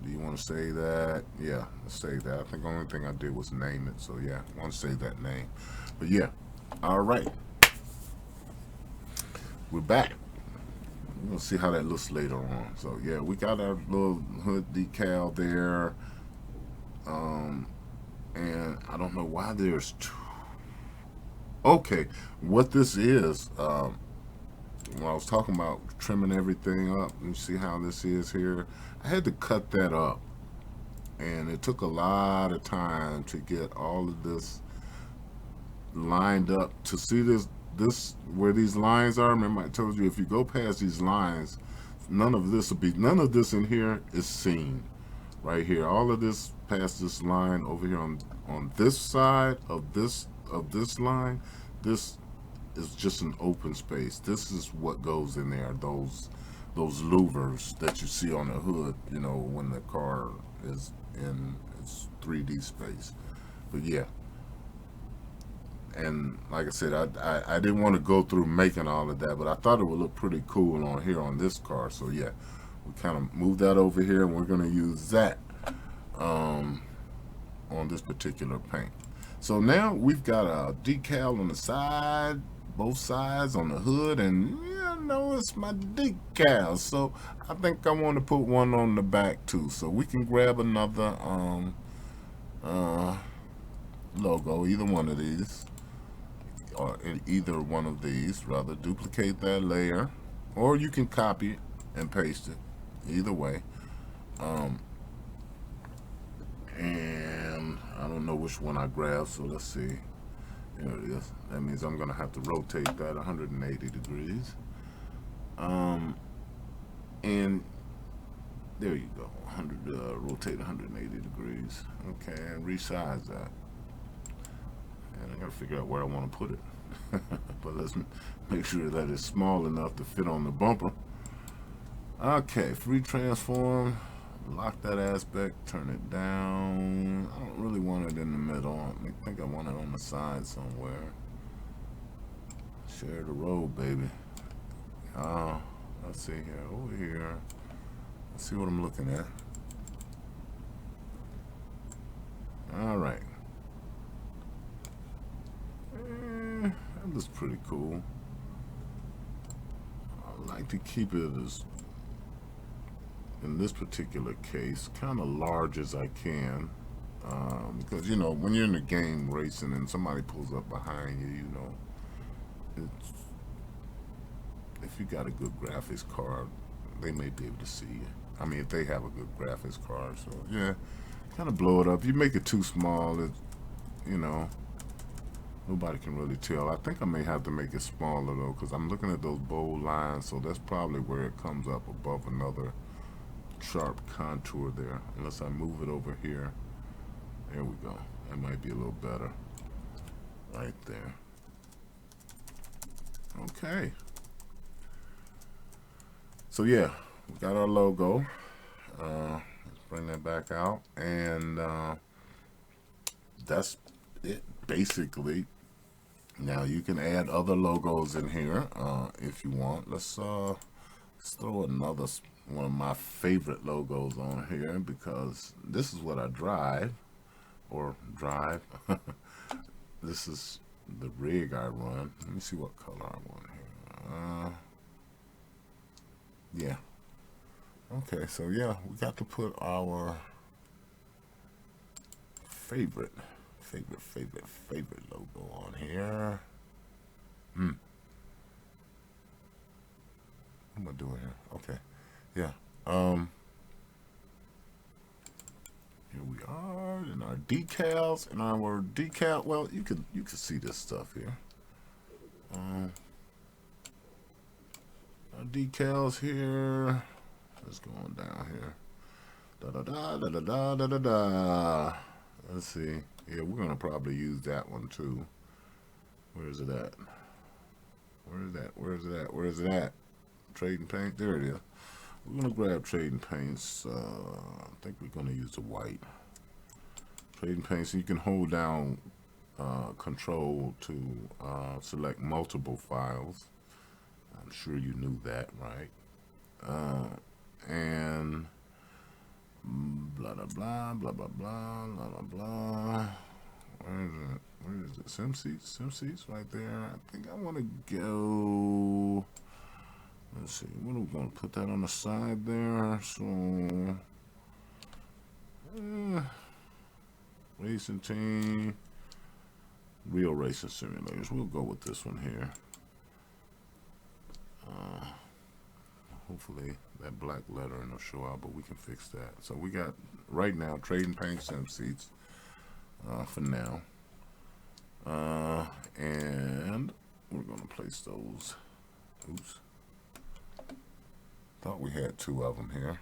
Do you want to say that? Yeah, let's say that. I think the only thing I did was name it. So yeah, I want to say that name. But yeah, all right. We're back. We're going to see how that looks later on. So yeah, we got our little hood decal there. And I don't know why there's two. Okay, what this is, when I was talking about trimming everything up, you see how this is here? I had to cut that up, and it took a lot of time to get all of this lined up. To see this where these lines are, remember I told you if you go past these lines, none of this in here is seen. Right here, all of this past this line over here on this side of this line, this is just an open space. This is what goes in there, those louvers that you see on the hood, you know, when the car is in its 3D space. But yeah, and like I said, I didn't want to go through making all of that, but I thought it would look pretty cool on here on this car. So yeah, we kind of moved that over here, and we're going to use that on this particular paint. So now we've got a decal on the side, both sides on the hood, and yeah, no, it's my decal. So I think I want to put one on the back too. So we can grab another logo, either one of these, or either one of these, rather duplicate that layer, or you can copy it and paste it. Either way. And I don't know which one I grabbed, so let's see. Here it is. That means I'm gonna have to rotate that 180 degrees. And there you go. Rotate 180 degrees. Okay, and resize that. And I gotta figure out where I want to put it. But let's make sure that it's small enough to fit on the bumper. Okay, free transform. Lock that aspect, turn it down. I don't really want it in the middle. I think I want it on the side somewhere. Share the road, baby. Let's see here, over here. Let's see what I'm looking at. All right. That looks pretty cool. I like to keep it as, in this particular case, kind of large as I can. Because, you know, when you're in the game racing and somebody pulls up behind you, you know, it's, if you got a good graphics card, they may be able to see you. I mean, if they have a good graphics card. So, yeah, kind of blow it up. You make it too small, it, you know, nobody can really tell. I think I may have to make it smaller, though, because I'm looking at those bold lines, so that's probably where it comes up above another sharp contour there. Unless I move it over here. There we go. That might be a little better. Right there. Okay. So yeah, we got our logo. Let's bring that back out, and that's it basically. Now you can add other logos in here if you want. Let's throw another one of my favorite logos on here because this is what I drive or drive. This is the rig I run. Let me see what color I want here. Yeah. Okay, so yeah, we got to put our favorite logo on here. What am I doing here? Okay. Yeah. Here we are in our decals and our decal. Well, you can see this stuff here. Our decals here. Let's go on down here. Da da da da da da da da. Let's see. Yeah, we're gonna probably use that one too. Where is it at? Where is that? Where is it at? Where is it at? Trading paint. There it is. We're gonna grab trading paints. I think we're gonna use the white. Trading paints. So you can hold down Control to select multiple files. I'm sure you knew that, right? And blah blah blah blah blah blah blah blah blah. Where is it? Where is it? Sim seats right there. I think I want to go. Let's see. What are we going to put that on the side there? So, racing team, real racing simulators. We'll go with this one here. Hopefully that black lettering will show out, but we can fix that. So we got right now trading paint sim seats for now, and we're gonna place those. Oops, thought we had two of them here.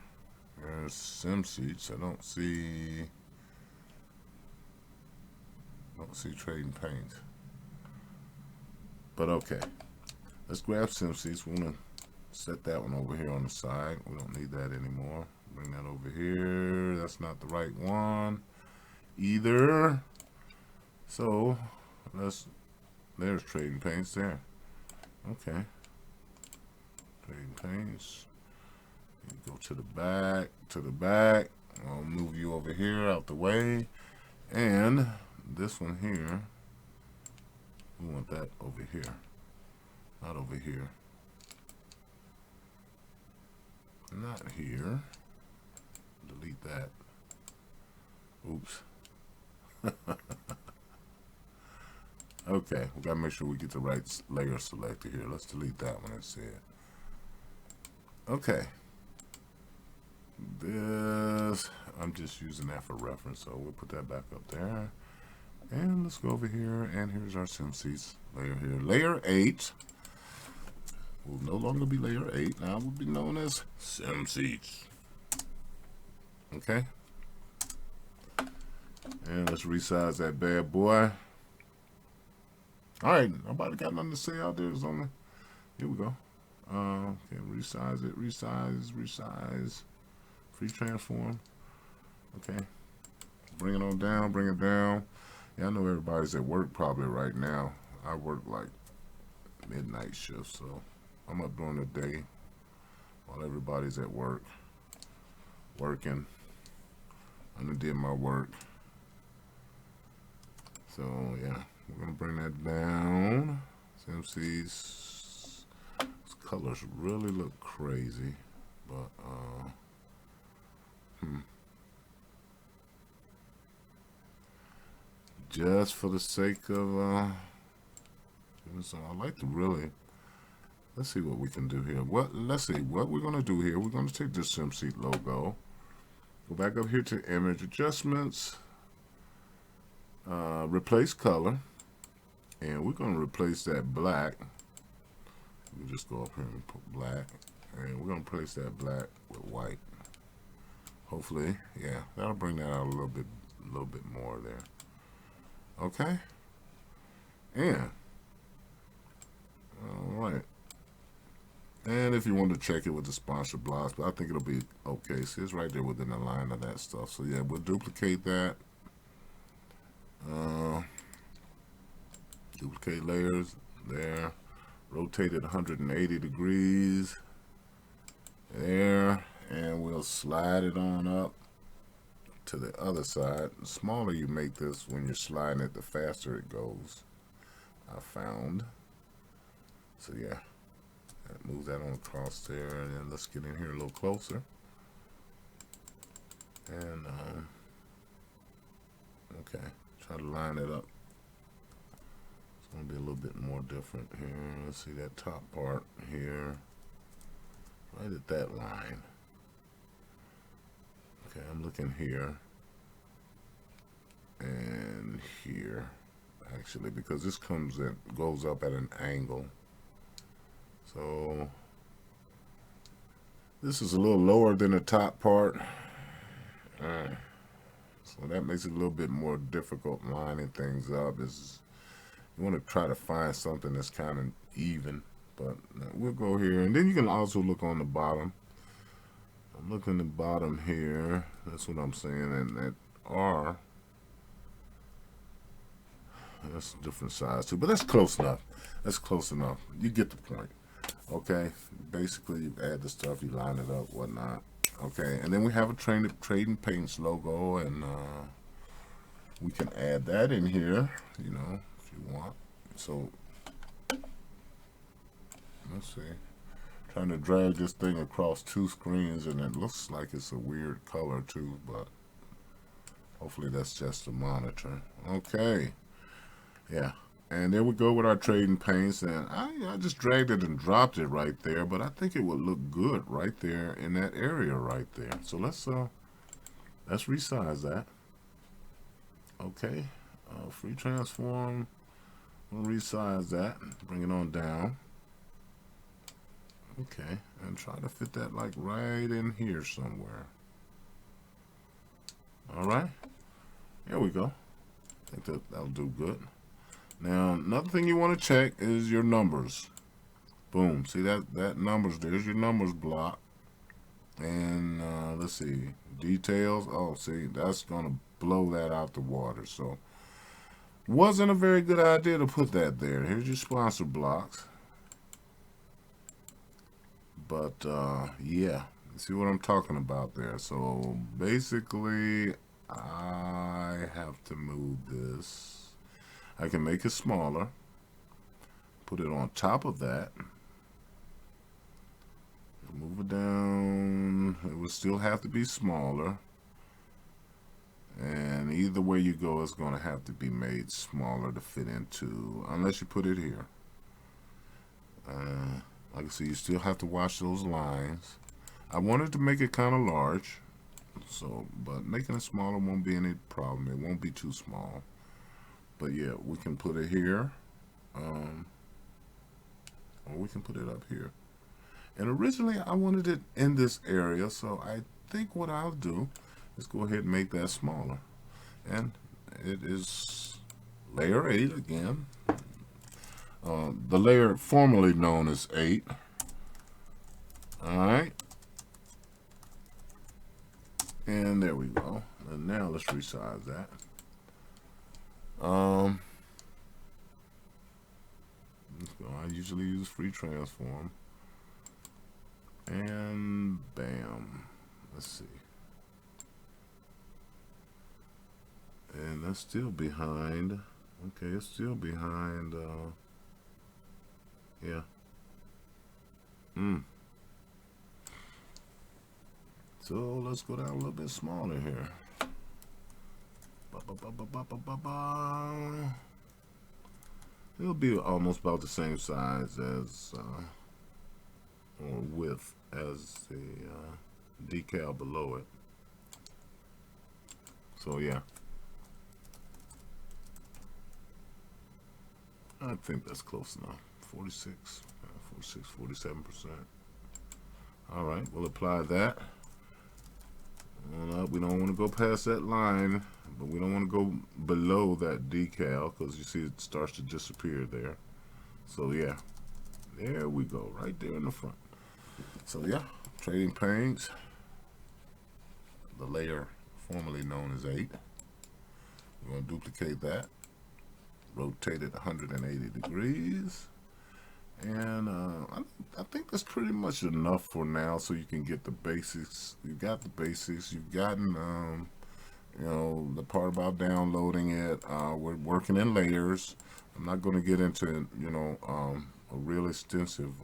There's sim seats. I don't see trading paint, but okay. Let's grab sim seats. We're gonna set that one over here on the side. We don't need that anymore. Bring that over here. That's not the right one either. So there's trading paints there. Okay. Trading paints. You go to the back. I'll move you over here out the way. And this one here, we want that over here. Not over here. Not here. Delete that. Oops. Okay, we gotta make sure we get the right layer selected here. Let's delete that one instead. Okay. This, I'm just using that for reference, so we'll put that back up there. And let's go over here, and here's our sim seats layer here. Layer 8. Will no longer be layer 8. Now it will be known as sim seats. Okay. And let's resize that bad boy. Alright, nobody got nothing to say out there. It's only, here we go. Okay, resize it, resize. Free transform. Okay. Bring it on down, bring it down. Yeah, I know everybody's at work probably right now. I work like midnight shift, so I'm up during the day while everybody's at work, working. I done did my work. So yeah, we're gonna bring that down. CMC's colors really look crazy, but just for the sake of so I like to really, let's see what we can do here. Let's see what we're gonna do here. We're gonna take this SimSeat logo, go back up here to image adjustments, replace color, and we're gonna replace that black. We just go up here and put black, and we're gonna replace that black with white. Hopefully, yeah, that'll bring that out a little bit more there. Okay, and all right. And if you want to check it with the sponsor blocks, but I think it'll be okay. See, it's right there within the line of that stuff. So yeah, we'll duplicate that. Duplicate layers there. Rotate it 180 degrees there, and we'll slide it on up to the other side. The smaller you make this when you're sliding it, the faster it goes, I found. So yeah, move that on across there, and then let's get in here a little closer. And okay, try to line it up. It's going to be a little bit more different here. Let's see that top part here, right at that line. Okay, I'm looking here and here, actually, because this goes up at an angle. So this is a little lower than the top part. So that makes it a little bit more difficult lining things up. You want to try to find something that's kind of even, but we'll go here, and then you can also look on the bottom. I'm looking at the bottom here. That's what I'm saying, and that R, that's a different size too, but that's close enough. That's close enough. You get the point. Okay, basically you add the stuff, you line it up, whatnot. Okay, and then we have a Trading Paints logo, and we can add that in here, you know, if you want. So let's see. Trying to drag this thing across two screens, and it looks like it's a weird color too, but hopefully that's just the monitor. Okay, yeah. And there we go with our Trading Paints, and I just dragged it and dropped it right there, but I think it would look good right there in that area right there. So let's resize that. Okay, free transform. We'll resize that, bring it on down. Okay, and try to fit that like right in here somewhere. All right, there we go. I think that'll do good. Now, another thing you want to check is your numbers. Boom. See that numbers, there's your numbers block. And let's see, details. Oh, see, that's going to blow that out the water. So, wasn't a very good idea to put that there. Here's your sponsor blocks. But, yeah, see what I'm talking about there. So, basically, I have to move this. I can make it smaller, put it on top of that, move it down. It would still have to be smaller, and either way you go, it's going to have to be made smaller to fit into, unless you put it here. Like I said, you still have to watch those lines. I wanted to make it kind of large, so but making it smaller won't be any problem. It won't be too small. But yeah, we can put it here, or we can put it up here. And originally I wanted it in this area, so I think what I'll do is go ahead and make that smaller. And it is layer 8 again. The layer formerly known as 8. Alright. And there we go. And now let's resize that. Let's go. I usually use free transform. And bam. Let's see. And that's still behind Okay, it's still behind. Yeah. Mm. So let's go down a little bit smaller here. Ba, ba, ba, ba, ba, ba, ba, ba. It'll be almost about the same size as or width as the decal below it. So yeah, I think that's close enough. 46, 46, 47%. All right, we'll apply that. We don't want to go past that line, but we don't want to go below that decal because you see it starts to disappear there. So yeah, there we go, right there in the front. So yeah, trading paints, the layer formerly known as 8. We're going to duplicate that, rotate it 180 degrees, and I think that's pretty much enough for now so you can get the basics. You got the basics. You've gotten, you know, the part about downloading it. We're working in layers. I'm not going to get into, you know, a real extensive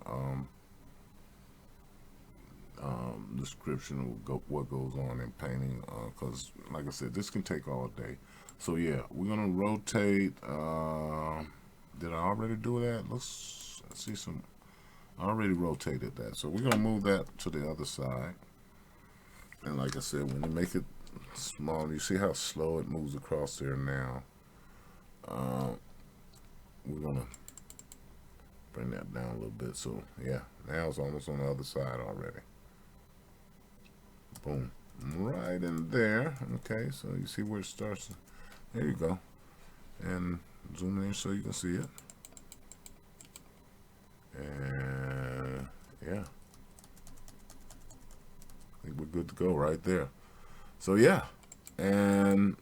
description of what goes on in painting because, like I said, this can take all day. So yeah, we're gonna rotate. Did I already do that? Let's see some. I already rotated that, so we're gonna move that to the other side. And like I said, when you make it small, you see how slow it moves across there now. We're gonna bring that down a little bit. So yeah, now it's almost on the other side already. Boom, right in there. Okay, so you see where it starts. There you go. And zoom in so you can see it. And yeah, I think we're good to go right there. So yeah, and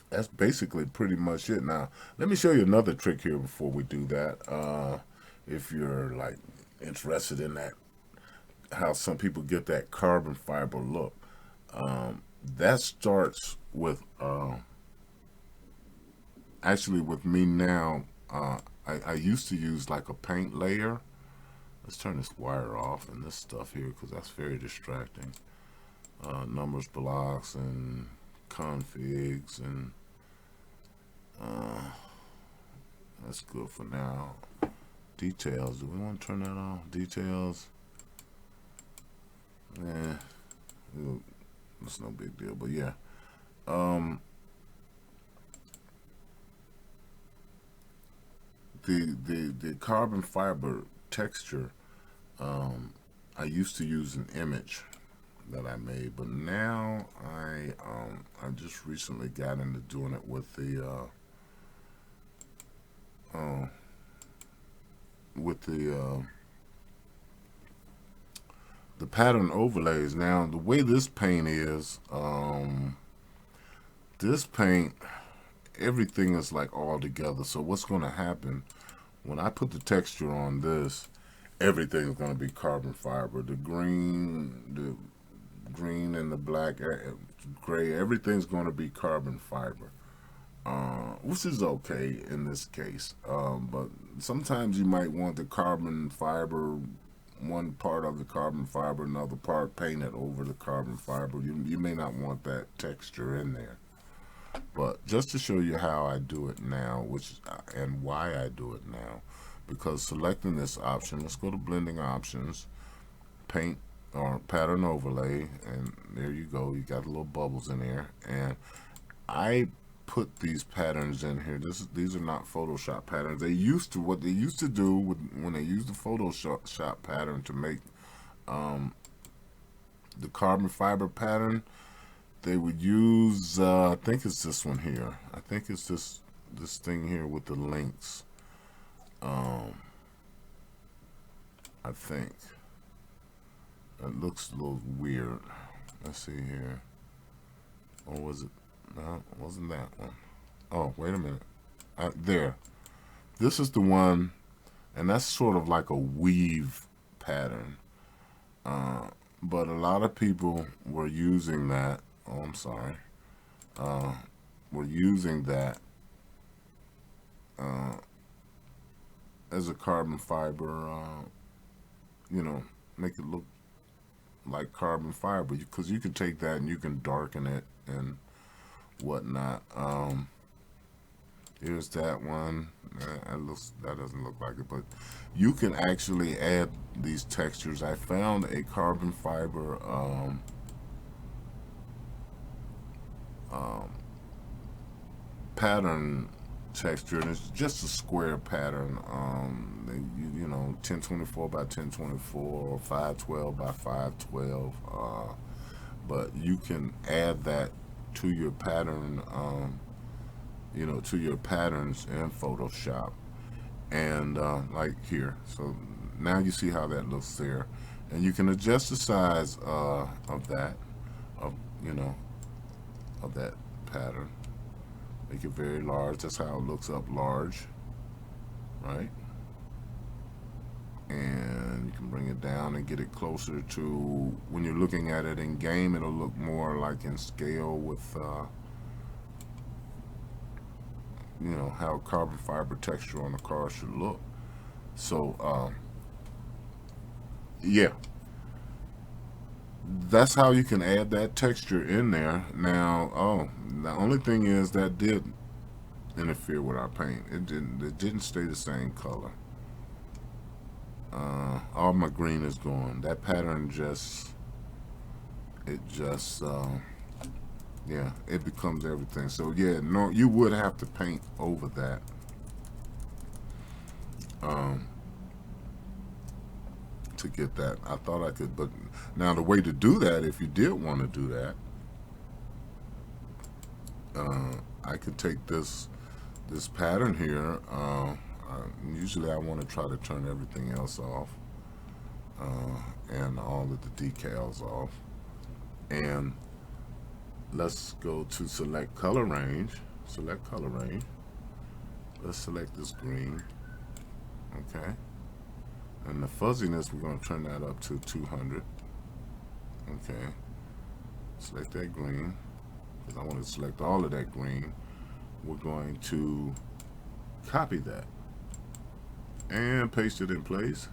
that's basically pretty much it. Now, let me show you another trick here before we do that. If you're like interested in that, how some people get that carbon fiber look, that starts with actually with me now. I used to use like a paint layer. Let's turn this wire off and this stuff here because that's very distracting. Numbers blocks and configs and that's good for now. Details, do we want to turn that on? Details, yeah, it's no big deal, but yeah. The carbon fiber texture, I used to use an image that I made, but now I just recently got into doing it with uh, with the pattern overlays. Now the way this paint is, this paint, everything is like all together. So what's going to happen when I put the texture on this? Everything's going to be carbon fiber. The green and the black, gray, everything's going to be carbon fiber, which is okay in this case. But sometimes you might want the carbon fiber, one part of the carbon fiber, another part painted over the carbon fiber. You may not want that texture in there. But just to show you how I do it now, which and why I do it now, because selecting this option, let's go to blending options, paint or pattern overlay, and there you go. You got little bubbles in there, and I put these patterns in here. These are not Photoshop patterns. What they used to do when they used the Photoshop pattern to make the carbon fiber pattern. They would use, I think it's this one here. I think it's this thing here with the links. I think it looks a little weird. Let's see here. Or was it? No, it wasn't that one. Oh, wait a minute. There. This is the one, and that's sort of like a weave pattern. But a lot of people were using that. Oh, I'm sorry. We're using that uh, as a carbon fiber, you know, make it look like carbon fiber, because you can take that and you can darken it and whatnot. Here's that one. That doesn't look like it, but you can actually add these textures. I found a carbon fiber um, pattern texture, and it's just a square pattern. You know, 1024 by 1024 or 512 by 512. But you can add that to your pattern. You know, to your patterns in Photoshop, and like here. So now you see how that looks there, and you can adjust the size of that, of you know, of that pattern. Make it very large. That's how it looks up large, right? And you can bring it down and get it closer to, when you're looking at it in game, it'll look more like in scale with you know, how carbon fiber texture on a car should look. So yeah, that's how you can add that texture in there. Now, the only thing is that did interfere with our paint. It didn't stay the same color. All my green is gone. That pattern just, it just yeah, it becomes everything. So yeah, no, you would have to paint over that. Um, to get that. I thought I could, but now the way to do that, if you did want to do that, I could take this pattern here. Usually I want to try to turn everything else off, and all of the decals off. And let's go to select color range. Select color range. Let's select this green. Okay. And the fuzziness, we're going to turn that up to 200. Okay. Select that green, because I want to select all of that green. We're going to copy that and paste it in place.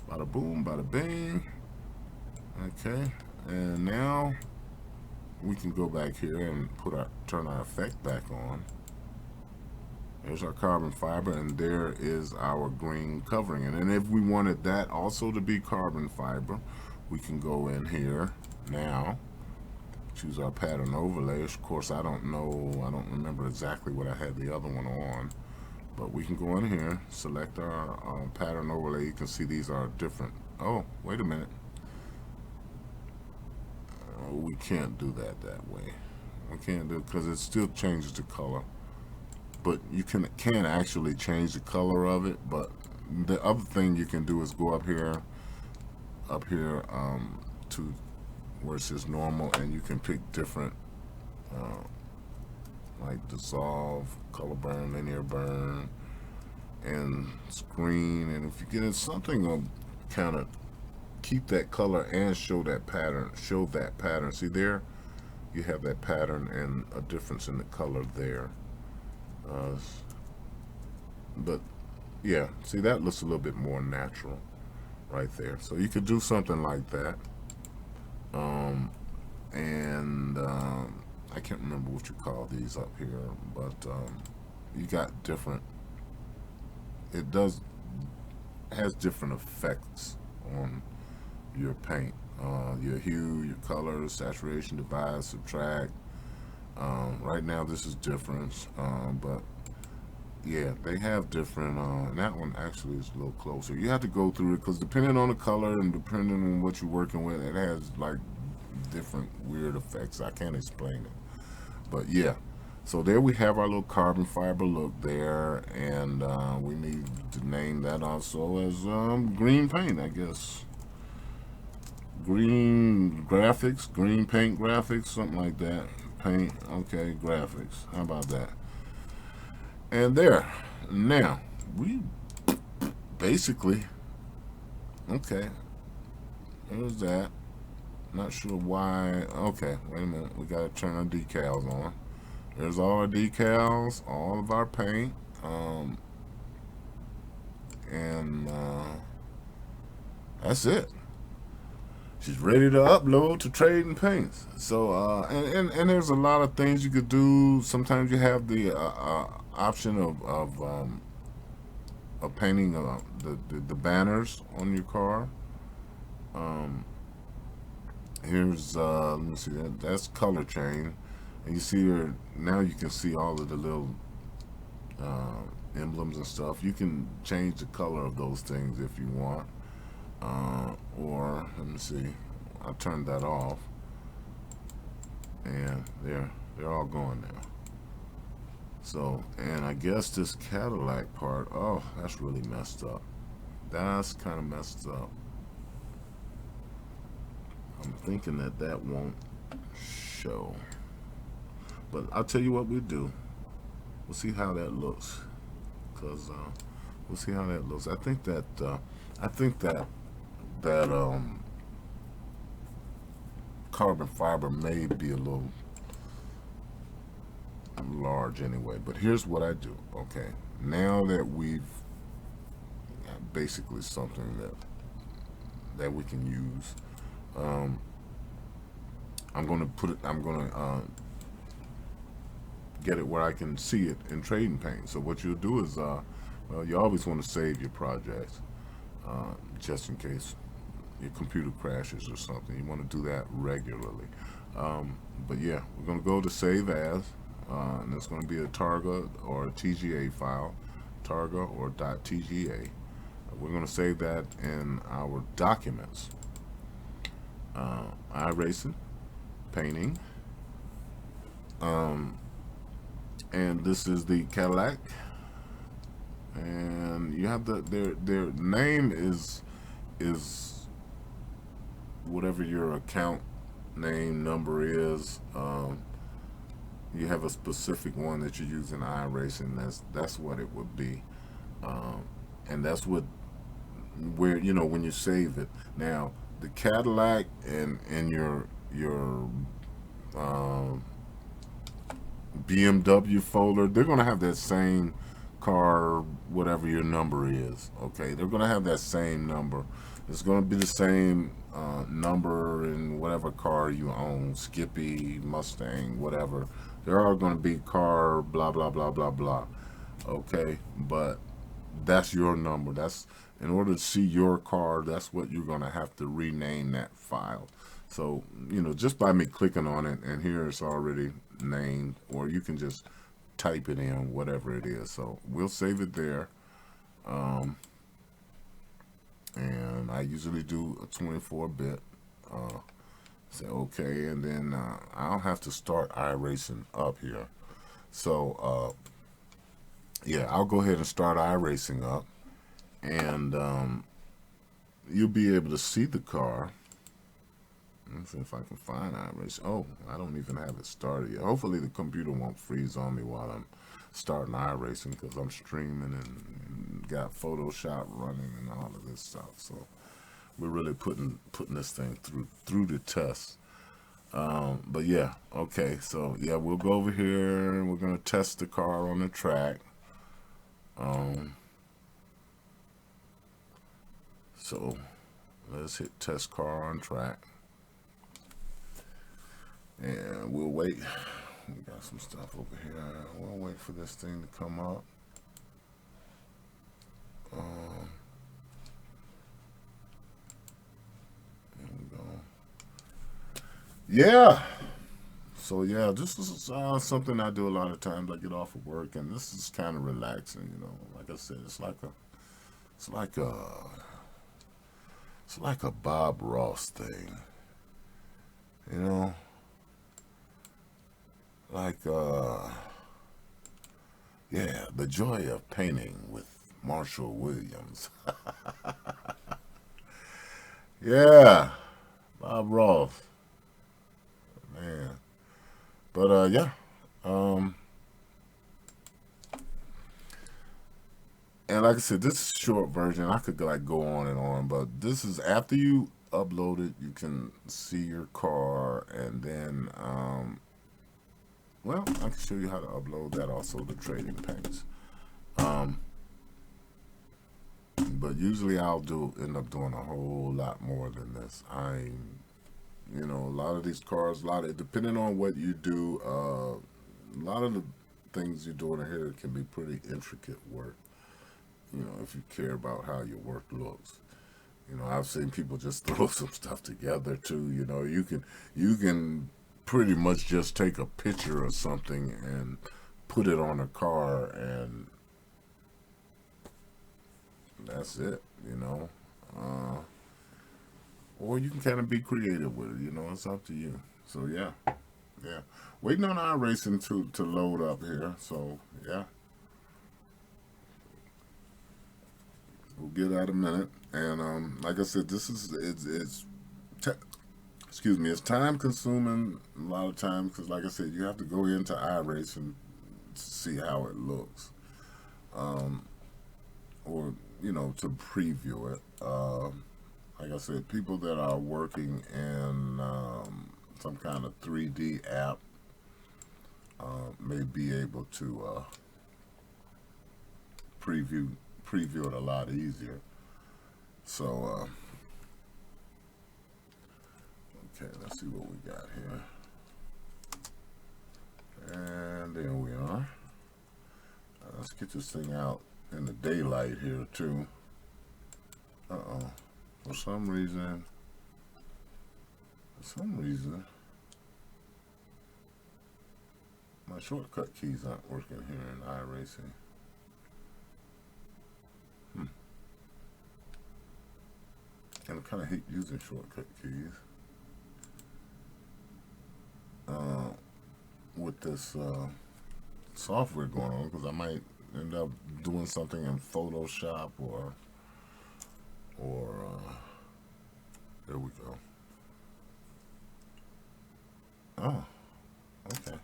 Bada boom, bada bing. Okay. And now we can go back here and turn our effect back on. There's our carbon fiber, and there is our green covering. And then if we wanted that also to be carbon fiber, we can go in here now, choose our pattern overlay. Of course, I don't remember exactly what I had the other one on, but we can go in here, select our pattern overlay. You can see these are different. Oh, wait a minute. We can't do that way. We can't do it because it still changes the color. But you can actually change the color of it. But the other thing you can do is go up here to where it says normal, and you can pick different, like dissolve, color burn, linear burn, and screen. And if you get in something to kind of keep that color and show that pattern. See there, you have that pattern and a difference in the color there. But yeah, see, that looks a little bit more natural right there. So you could do something like that. And I can't remember what you call these up here, but you got different, it has different effects on your paint, your hue, your color, saturation, divide, subtract. Right now this is different, but yeah, they have different. And that one actually is a little closer. You have to go through it because depending on the color and depending on what you're working with, it has like different weird effects. I can't explain it, but yeah. So there we have our little carbon fiber look there, and we need to name that also as green paint, I guess. Green graphics, green paint graphics, something like that. Paint, okay, graphics. How about that? And there. Now, we basically, okay, there's that. Not sure why. Okay, wait a minute. We got to turn our decals on. There's all our decals, all of our paint, Um, and that's it. She's ready to upload to Trading Paints. So, and there's a lot of things you could do. Sometimes you have the option of painting the banners on your car. Um, here's let me see that's color chain, and you see here now you can see all of the little uh, emblems and stuff. You can change the color of those things if you want, or let me see. I turned that off, and they're all going now. So, and I guess this Cadillac part, oh, that's really messed up. That's kind of messed up. I'm thinking that that won't show. But I'll tell you what we'll do. We'll see how that looks. Because we'll see how that looks. I think that carbon fiber may be a little large anyway. But here's what I do. Okay. Now that we've got basically something that we can use, um, I'm gonna put it. I'm gonna get it where I can see it in Trading Paint. So what you'll do is, well, you always want to save your projects, just in case your computer crashes or something. You want to do that regularly. But yeah, we're going to go to Save As, and it's going to be a Targa or a TGA file, Targa or .tga. We're going to save that in our documents. iRacing, painting, and this is the Cadillac, and you have their name is whatever your account name number is. You have a specific one that you use in iRacing. That's what it would be, and that's what where when you save it. Now the Cadillac and your um, BMW folder, they're going to have that same car, whatever your number is. Okay, they're going to have that same number. It's going to be the same number in whatever car you own, Skippy, Mustang, whatever. They're all going to be car, blah, blah, blah, blah, blah. Okay, but that's your number. That's in order to see your car, that's what you're going to have to rename that file. So, just by me clicking on it, and here it's already named, or you can just type it in, whatever it is. So we'll save it there. And I usually do a 24-bit. Say okay, and then I'll have to start iRacing up here. So yeah, I'll go ahead and start iRacing up, and you'll be able to see the car. Let's see if I can find iRacing. Oh, I don't even have it started yet. Hopefully the computer won't freeze on me while I'm starting iRacing, because I'm streaming and got Photoshop running and all of this stuff. So we're really putting this thing through the test. But yeah, okay. So yeah, we'll go over here and we're gonna test the car on the track. So let's hit test car on track. And we'll wait. We got some stuff over here. We'll wait for this thing to come up. There we go. Yeah. So yeah, this is something I do a lot of times. I get off of work, and this is kind of relaxing. Like I said, it's like a Bob Ross thing. You know. Like, yeah, the joy of painting with Marshall Williams. Yeah, Bob Ross, man. But yeah, and like I said, this is a short version. I could like go on and on, but this is after you upload it, you can see your car, and then well, I can show you how to upload that also, the Trading Paints. Um, but usually I'll end up doing a whole lot more than this. A lot of these cars, depending on what you do, a lot of the things you're doing here can be pretty intricate work. If you care about how your work looks. I've seen people just throw some stuff together too. You can pretty much just take a picture of something and put it on a car, and that's it. Uh, or you can kind of be creative with it. It's up to you. So yeah, yeah. Waiting on our racing to load up here. So yeah, we'll get out a minute. And like I said, this is te- excuse me, it's time consuming a lot of times because, like I said, you have to go into iRacing to see how it looks, um, or to preview it. Like I said, people that are working in some kind of 3D app may be able to preview preview it a lot easier. So, okay, let's see what we got here. And there we are. Let's get this thing out in the daylight here too. Uh-oh. For some reason, my shortcut keys aren't working here in iRacing. And I kind of hate using shortcut keys uh, with this software going on, because I might end up doing something in Photoshop or there we go. Oh, okay.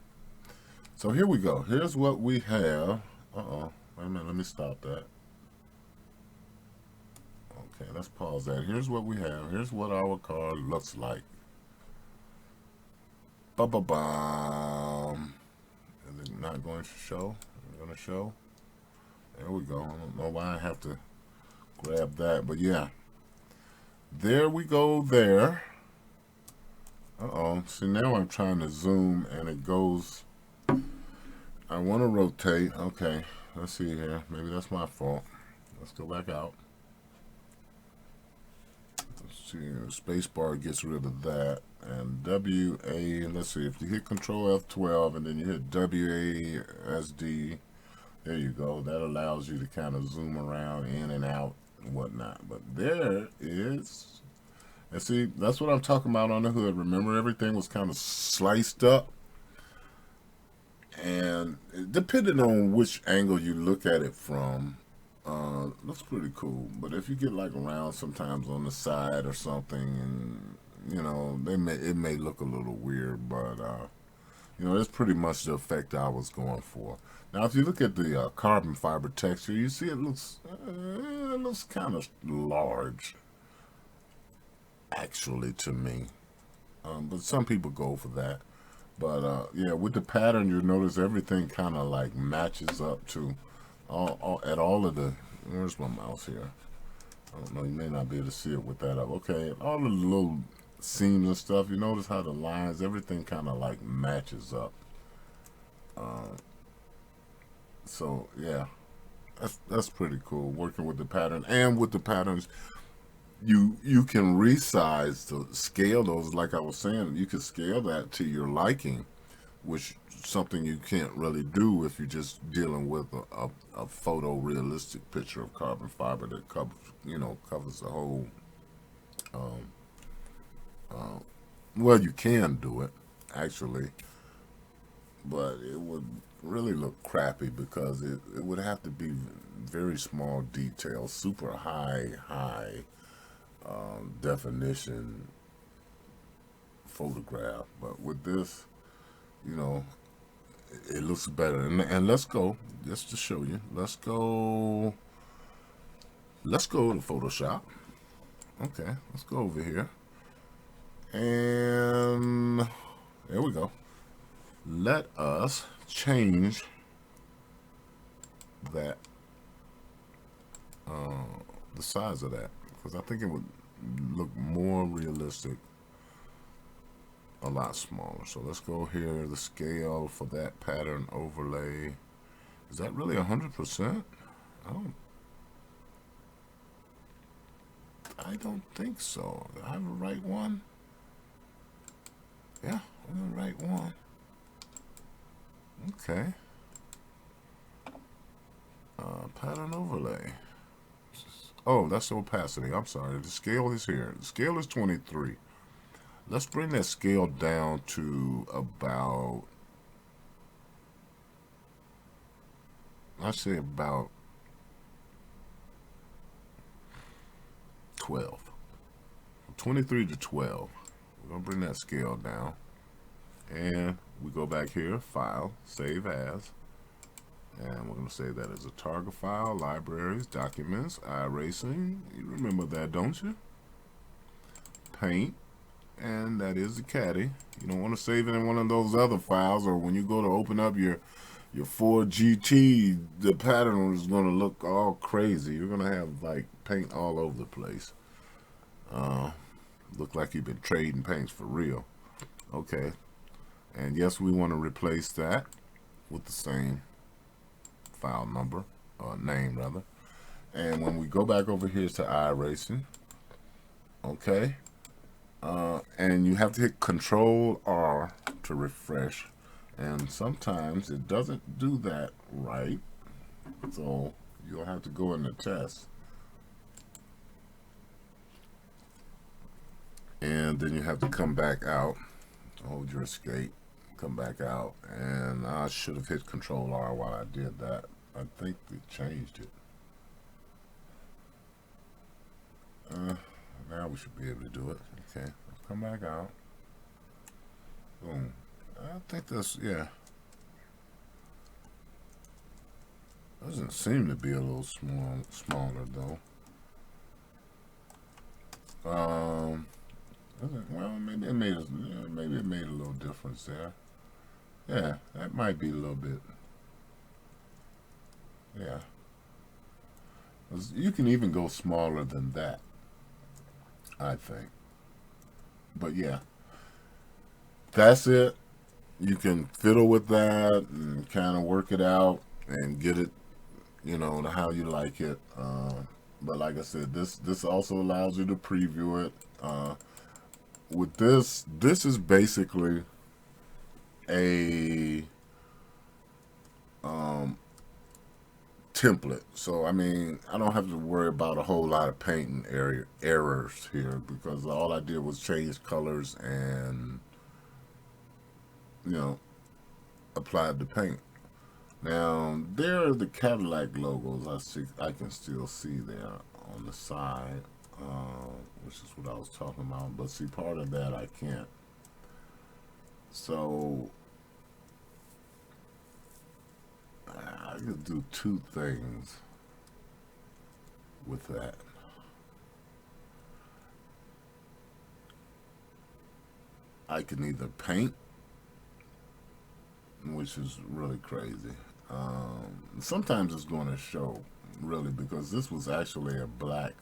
So here we go. Here's what we have. Uh-oh. Wait a minute. Let me stop that. Okay, let's pause that. Here's what we have. Here's what our car looks like. Ba-ba-bam. Is it not going to show? Is it going to show? There we go. I don't know why I have to grab that, but yeah. There we go there. Uh-oh. See, now I'm trying to zoom and it goes. I want to rotate. Okay. Let's see here. Maybe that's my fault. Let's go back out. Let's see. Space bar gets rid of that. And WA, let's see. If you hit Control F12 and then you hit WASD, there you go. That allows you to kind of zoom around in and out and whatnot. But there is. And see, that's what I'm talking about on the hood. Remember, everything was kind of sliced up. And depending on which angle you look at it from, looks pretty cool. But if you get like around sometimes on the side or something, and it may look a little weird, but that's pretty much the effect I was going for. Now, if you look at the carbon fiber texture, you see it looks kind of large, actually, to me. But some people go for that. But yeah, with the pattern, you'll notice everything kind of like matches up to all of the. Where's my mouse here? I don't know. You may not be able to see it with that up. Okay, all of the little seams and stuff. You notice how the lines, everything kind of like matches up. So yeah, that's pretty cool. Working with the pattern, and with the patterns, you can resize to scale those. Like I was saying, you can scale that to your liking, which something you can't really do if you're just dealing with a photorealistic picture of carbon fiber that covers the whole. Um, well, you can do it actually, but it would really look crappy because it would have to be very small details, super high definition photograph. But with this, you know, it looks better. And let's go, just to show you. Let's go to Photoshop. Okay, let's go over here. And there we go. Let us change that the size of that, because I think it would look more realistic a lot smaller. So let's go here. The scale for that pattern overlay, is that really 100%? I don't. I don't think so. Do I have the right one? Yeah, I'm the right one. Okay. Pattern overlay. Oh, that's the opacity. I'm sorry. The scale is here. The scale is 23. Let's bring that scale down to about, I'd say about 12. 23 to 12. We're going to bring that scale down. And we go back here, File, Save As. And we're going to save that as a target file, Libraries, Documents, iRacing. You remember that, don't you? Paint. And that is the caddy. You don't want to save it in one of those other files, or when you go to open up your Ford GT, the pattern is going to look all crazy. You're going to have like paint all over the place. Look like you've been trading paints for real. Okay. And yes, we want to replace that with the same file number, or name rather. And when we go back over here to iRacing, okay, and you have to hit Control R to refresh, and sometimes it doesn't do that right, so you'll have to go in the test, and then you have to come back out, hold your escape, come back out, and I should have hit Control R while I did that. I think they changed it. Now we should be able to do it. Okay, let's come back out. Boom. I think that's, yeah. Doesn't seem to be a little smaller though. Well, maybe it made a little difference there. Yeah, that might be a little bit. Yeah. You can even go smaller than that, I think. But yeah, that's it. You can fiddle with that and kind of work it out and get it, to how you like it. But like I said, this also allows you to preview it. With this is basically a template. So I mean, I don't have to worry about a whole lot of painting errors here, because all I did was change colors and applied the paint. Now there are the Cadillac logos. I can still see there on the side, which is what I was talking about. But see, part of that I can't. So I could do two things with that. I can either paint, which is really crazy. Sometimes it's going to show, really, because this was actually a black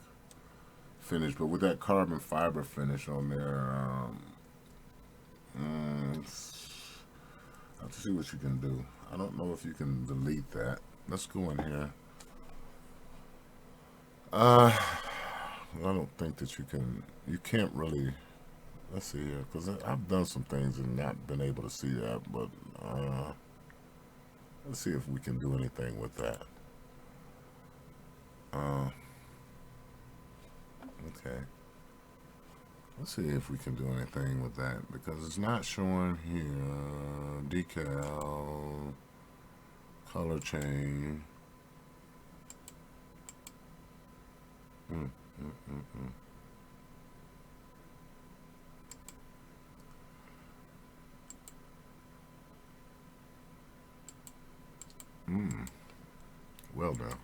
finish, but with that carbon fiber finish on there, I have to see what you can do. I don't know if you can delete that. Let's go in here. I don't think that you can. You can't really. Let's see here, because I've done some things and not been able to see that. But let's see if we can do anything with that. Okay. Let's see if we can do anything with that, because it's not showing here. Decal, color change. Well now,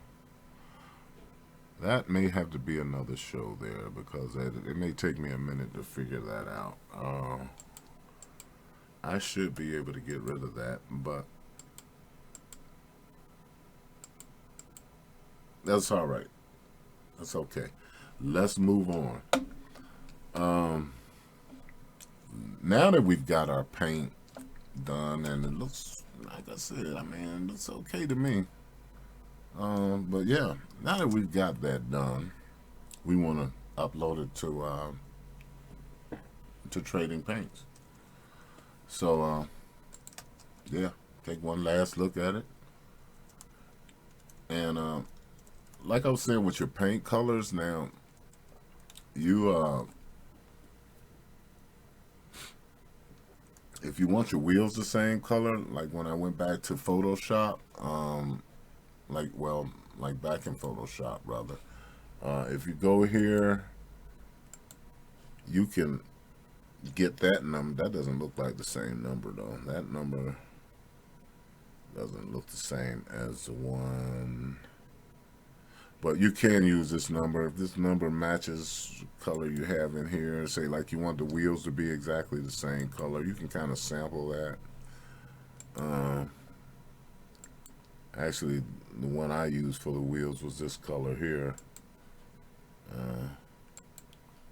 that may have to be another show there, because it may take me a minute to figure that out. I should be able to get rid of that, but that's all right. That's okay. Let's move on. Um, Now that we've got our paint done, and it looks, like I said, I mean, it looks okay to me. But yeah, now that we've got that done, we want to upload it to Trading Paints. So yeah, take one last look at it, and like I was saying with your paint colors, now you if you want your wheels the same color, like when I went back to Photoshop, like back in Photoshop rather, if you go here, you can get that number. That doesn't look like the same number though. That number doesn't look the same as the one, but you can use this number. If this number matches the color you have in here, say like you want the wheels to be exactly the same color, you can kind of sample that. Actually, the one I used for the wheels was this color here.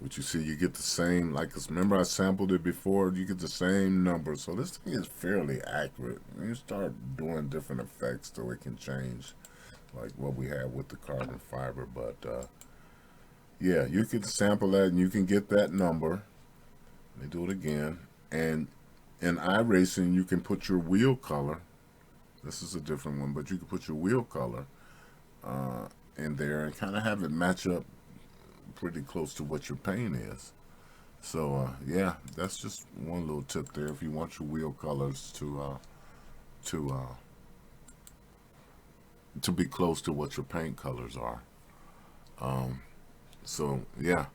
Which you see, you get the same, like, 'cause remember I sampled it before, you get the same number. So this thing is fairly accurate. When you start doing different effects, so it can change, like what we have with the carbon fiber. But yeah, you can sample that and you can get that number. Let me do it again. And in iRacing, you can put your wheel color. This is a different one, but you can put your wheel color in there and kind of have it match up pretty close to what your paint is. So yeah, that's just one little tip there. If you want your wheel colors to be close to what your paint colors are. So yeah,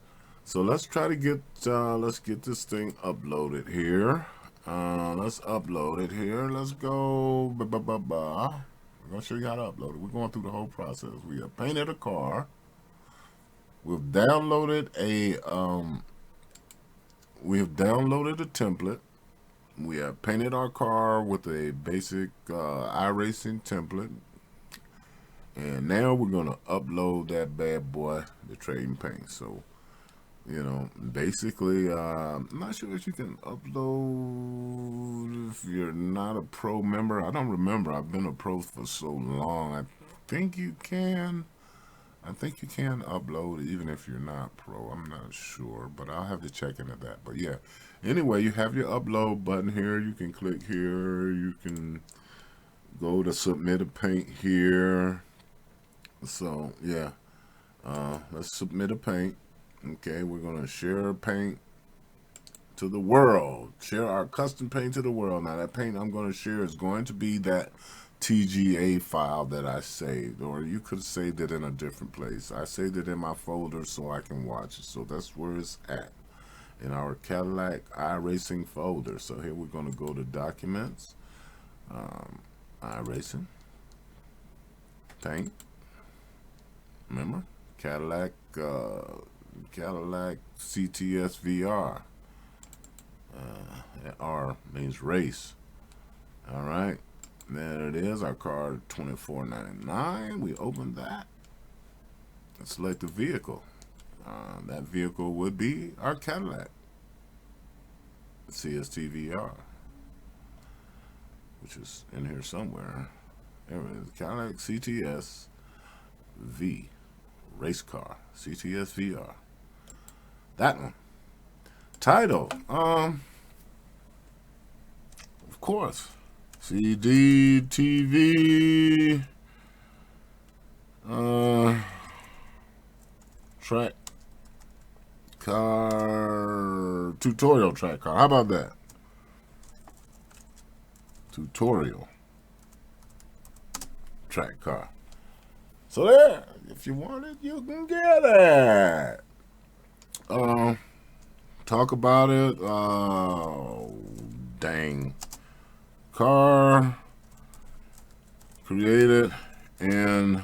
so let's try to get let's get this thing uploaded here. Let's upload it here. Let's go. We're gonna show you how to upload it. We're going through the whole process. We have painted a car. We've downloaded a template. We have painted our car with a basic iRacing template, and now we're gonna upload that bad boy to Trading Paint. So, you know, basically, I'm not sure if you can upload if you're not a pro member. I don't remember. I've been a pro for so long. I think you can upload even if you're not pro. I'm not sure, but I'll have to check into that. But yeah, anyway, you have your upload button here. You can click here. You can go to submit a paint here. So yeah, let's submit a paint. Okay, we're gonna share a paint to the world. Share our custom paint to the world. Now that paint I'm gonna share is going to be that TGA file that I saved, or you could save it in a different place. I saved it in my folder so I can watch it. So that's where it's at, in our Cadillac iRacing folder. So here we're going to go to Documents, iRacing, Paint. Remember, Cadillac CTS VR. R means race. All right. There it is, our car, $24.99. We open that and select the vehicle. That vehicle would be our Cadillac CST-VR, which is in here somewhere. There it is, Cadillac CTS V, race car, CTS VR. That one. Title, of course. CD, TV, track car, tutorial track car. How about that? Tutorial track car. So there, if you want it, you can get it. Talk about it. Dang. Car created in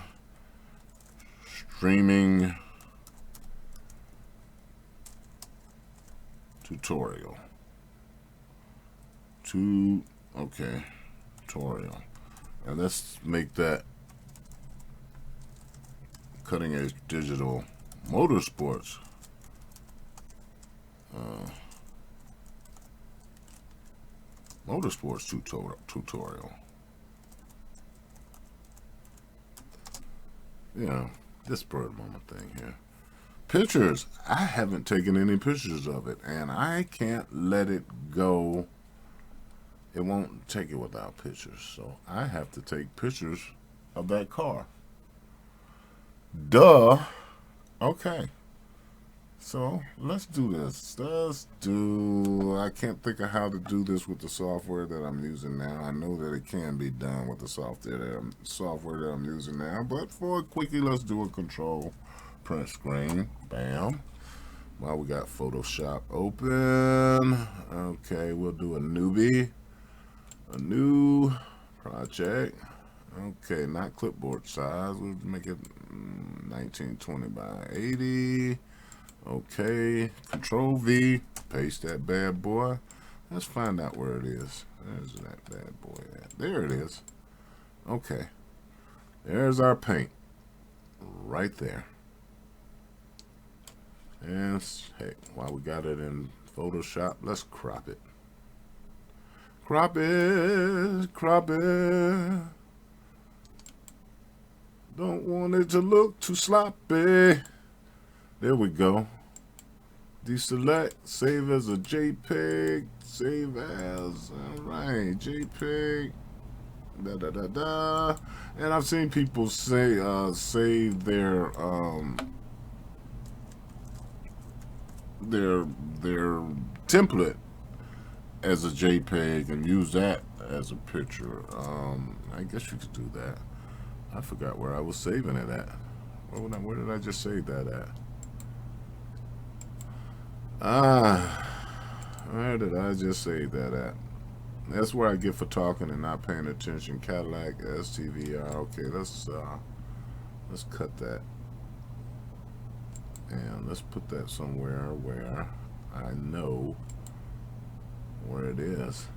streaming tutorial. Okay, tutorial. And let's make that cutting edge digital Motorsports. Uh, Motorsports tutorial. Yeah, this spur of the moment thing here. Pictures. I haven't taken any pictures of it, and I can't let it go. It won't take it without pictures, so I have to take pictures of that car. Duh. Okay. So let's do this. I can't think of how to do this with the software that I'm using now. I know that it can be done with the software that I'm using now, but for a quickie, let's do a control print screen. Bam. While we got Photoshop open. Okay, we'll do a newbie. A new project. Okay, not clipboard size. We'll make it 1920 by 80. Okay, Control V, paste that bad boy. Let's find out where it is. There's that bad boy at. There it is. Okay, there's our paint right there. And heck, while we got it in Photoshop, let's crop it. Crop it, crop it. Don't want it to look too sloppy. There we go. Deselect, save as a JPEG, save as, alright, JPEG, da. And I've seen people say, save their template as a JPEG and use that as a picture. I guess you could do that. I forgot where I was saving it at. Where did I just save that at? Where did I just save that at? That's where I get for talking and not paying attention. Cadillac STVR. Okay, let's cut that. And let's put that somewhere where I know where it is.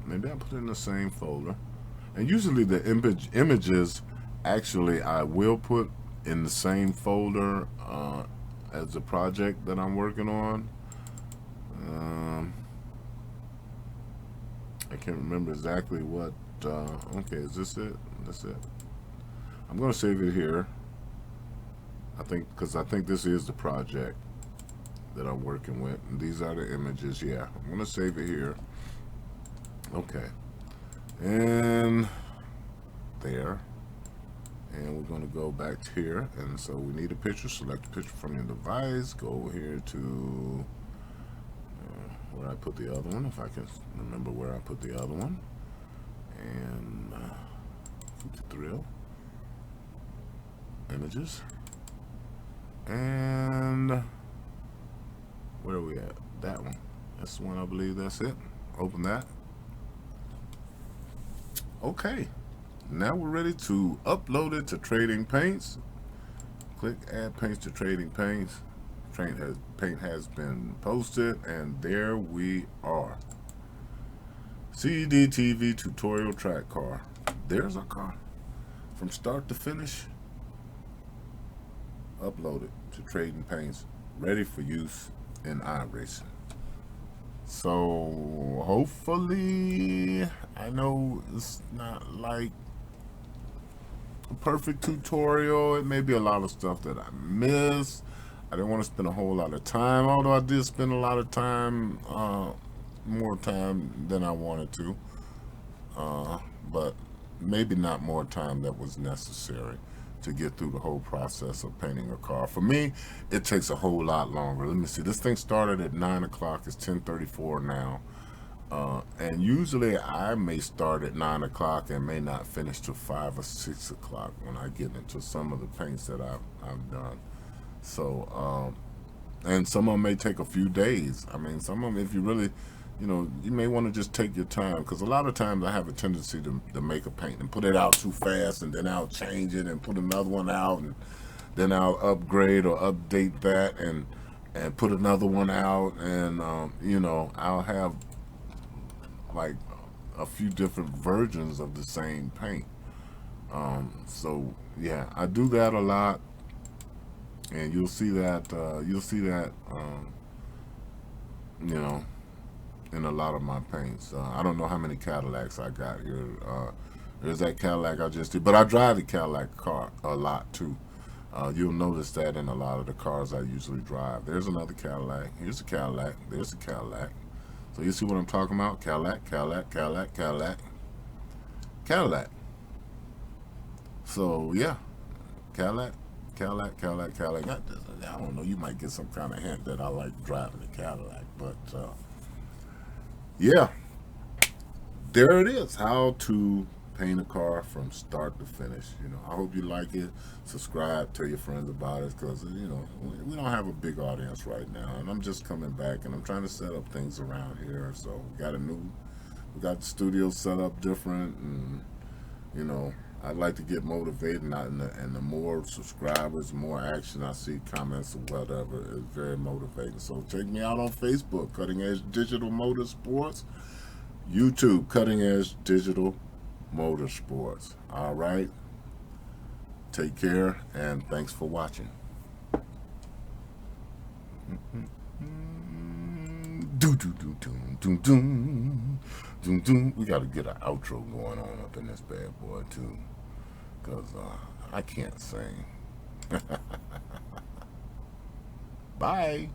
Maybe I'll put it in the same folder. And usually the images, actually, I will put in the same folder as the project that I'm working on. I can't remember exactly what. Okay, is this it? That's it. I'm going to save it here. I think this is the project that I'm working with. And these are the images. Yeah, I'm going to save it here. Okay. And there. And we're going to go back to here. And so we need a picture. Select a picture from your device. Go here to where I put the other one, if I can remember where I put the other one. And keep the thrill. Images. And where are we at? That one. That's the one, I believe. That's it. Open that. Okay. Now we're ready to upload it to Trading Paints. Click Add Paints to Trading Paints. Paint has been posted, and there we are. CDTV tutorial track car. There's our car. From start to finish, uploaded to Trading Paints, ready for use in iRacing. So hopefully, I know it's not like a perfect tutorial. It may be a lot of stuff that I missed. I didn't want to spend a whole lot of time, although I did spend a lot of time, more time than I wanted to, but maybe not more time that was necessary to get through the whole process of painting a car. For me, it takes a whole lot longer. Let me see, this thing started at 9 o'clock, it's 10:34 now, and usually I may start at 9 o'clock and may not finish till 5 or 6 o'clock when I get into some of the paints that I've done. So, and some of them may take a few days. I mean, some of them, if you really, you may want to just take your time, because a lot of times I have a tendency to make a paint and put it out too fast, and then I'll change it and put another one out, and then I'll upgrade or update that and put another one out, and I'll have like a few different versions of the same paint. So yeah, I do that a lot, and you'll see that. You know, in a lot of my paints. I don't know how many Cadillacs I got here. There's that Cadillac I just did, but I drive the Cadillac car a lot too. You'll notice that in a lot of the cars I usually drive. There's another Cadillac. Here's a Cadillac. There's a Cadillac. So you see what I'm talking about? Cadillac, Cadillac, Cadillac, Cadillac, Cadillac. So yeah, Cadillac, Cadillac, Cadillac, Cadillac. I don't know. You might get some kind of hint that I like driving a Cadillac, but yeah, there it is. How to paint a car from start to finish. I hope you like it. Subscribe, tell your friends about it, because we don't have a big audience right now, and I'm just coming back, and I'm trying to set up things around here. So we got the studio set up different, and you know. I'd like to get motivated, and the more subscribers, the more action I see, comments or whatever, is very motivating. So check me out on Facebook, Cutting Edge Digital Motorsports. YouTube, Cutting Edge Digital Motorsports. All right. Take care, and thanks for watching. We got to get an outro going on up in this bad boy too, because I can't sing. Bye.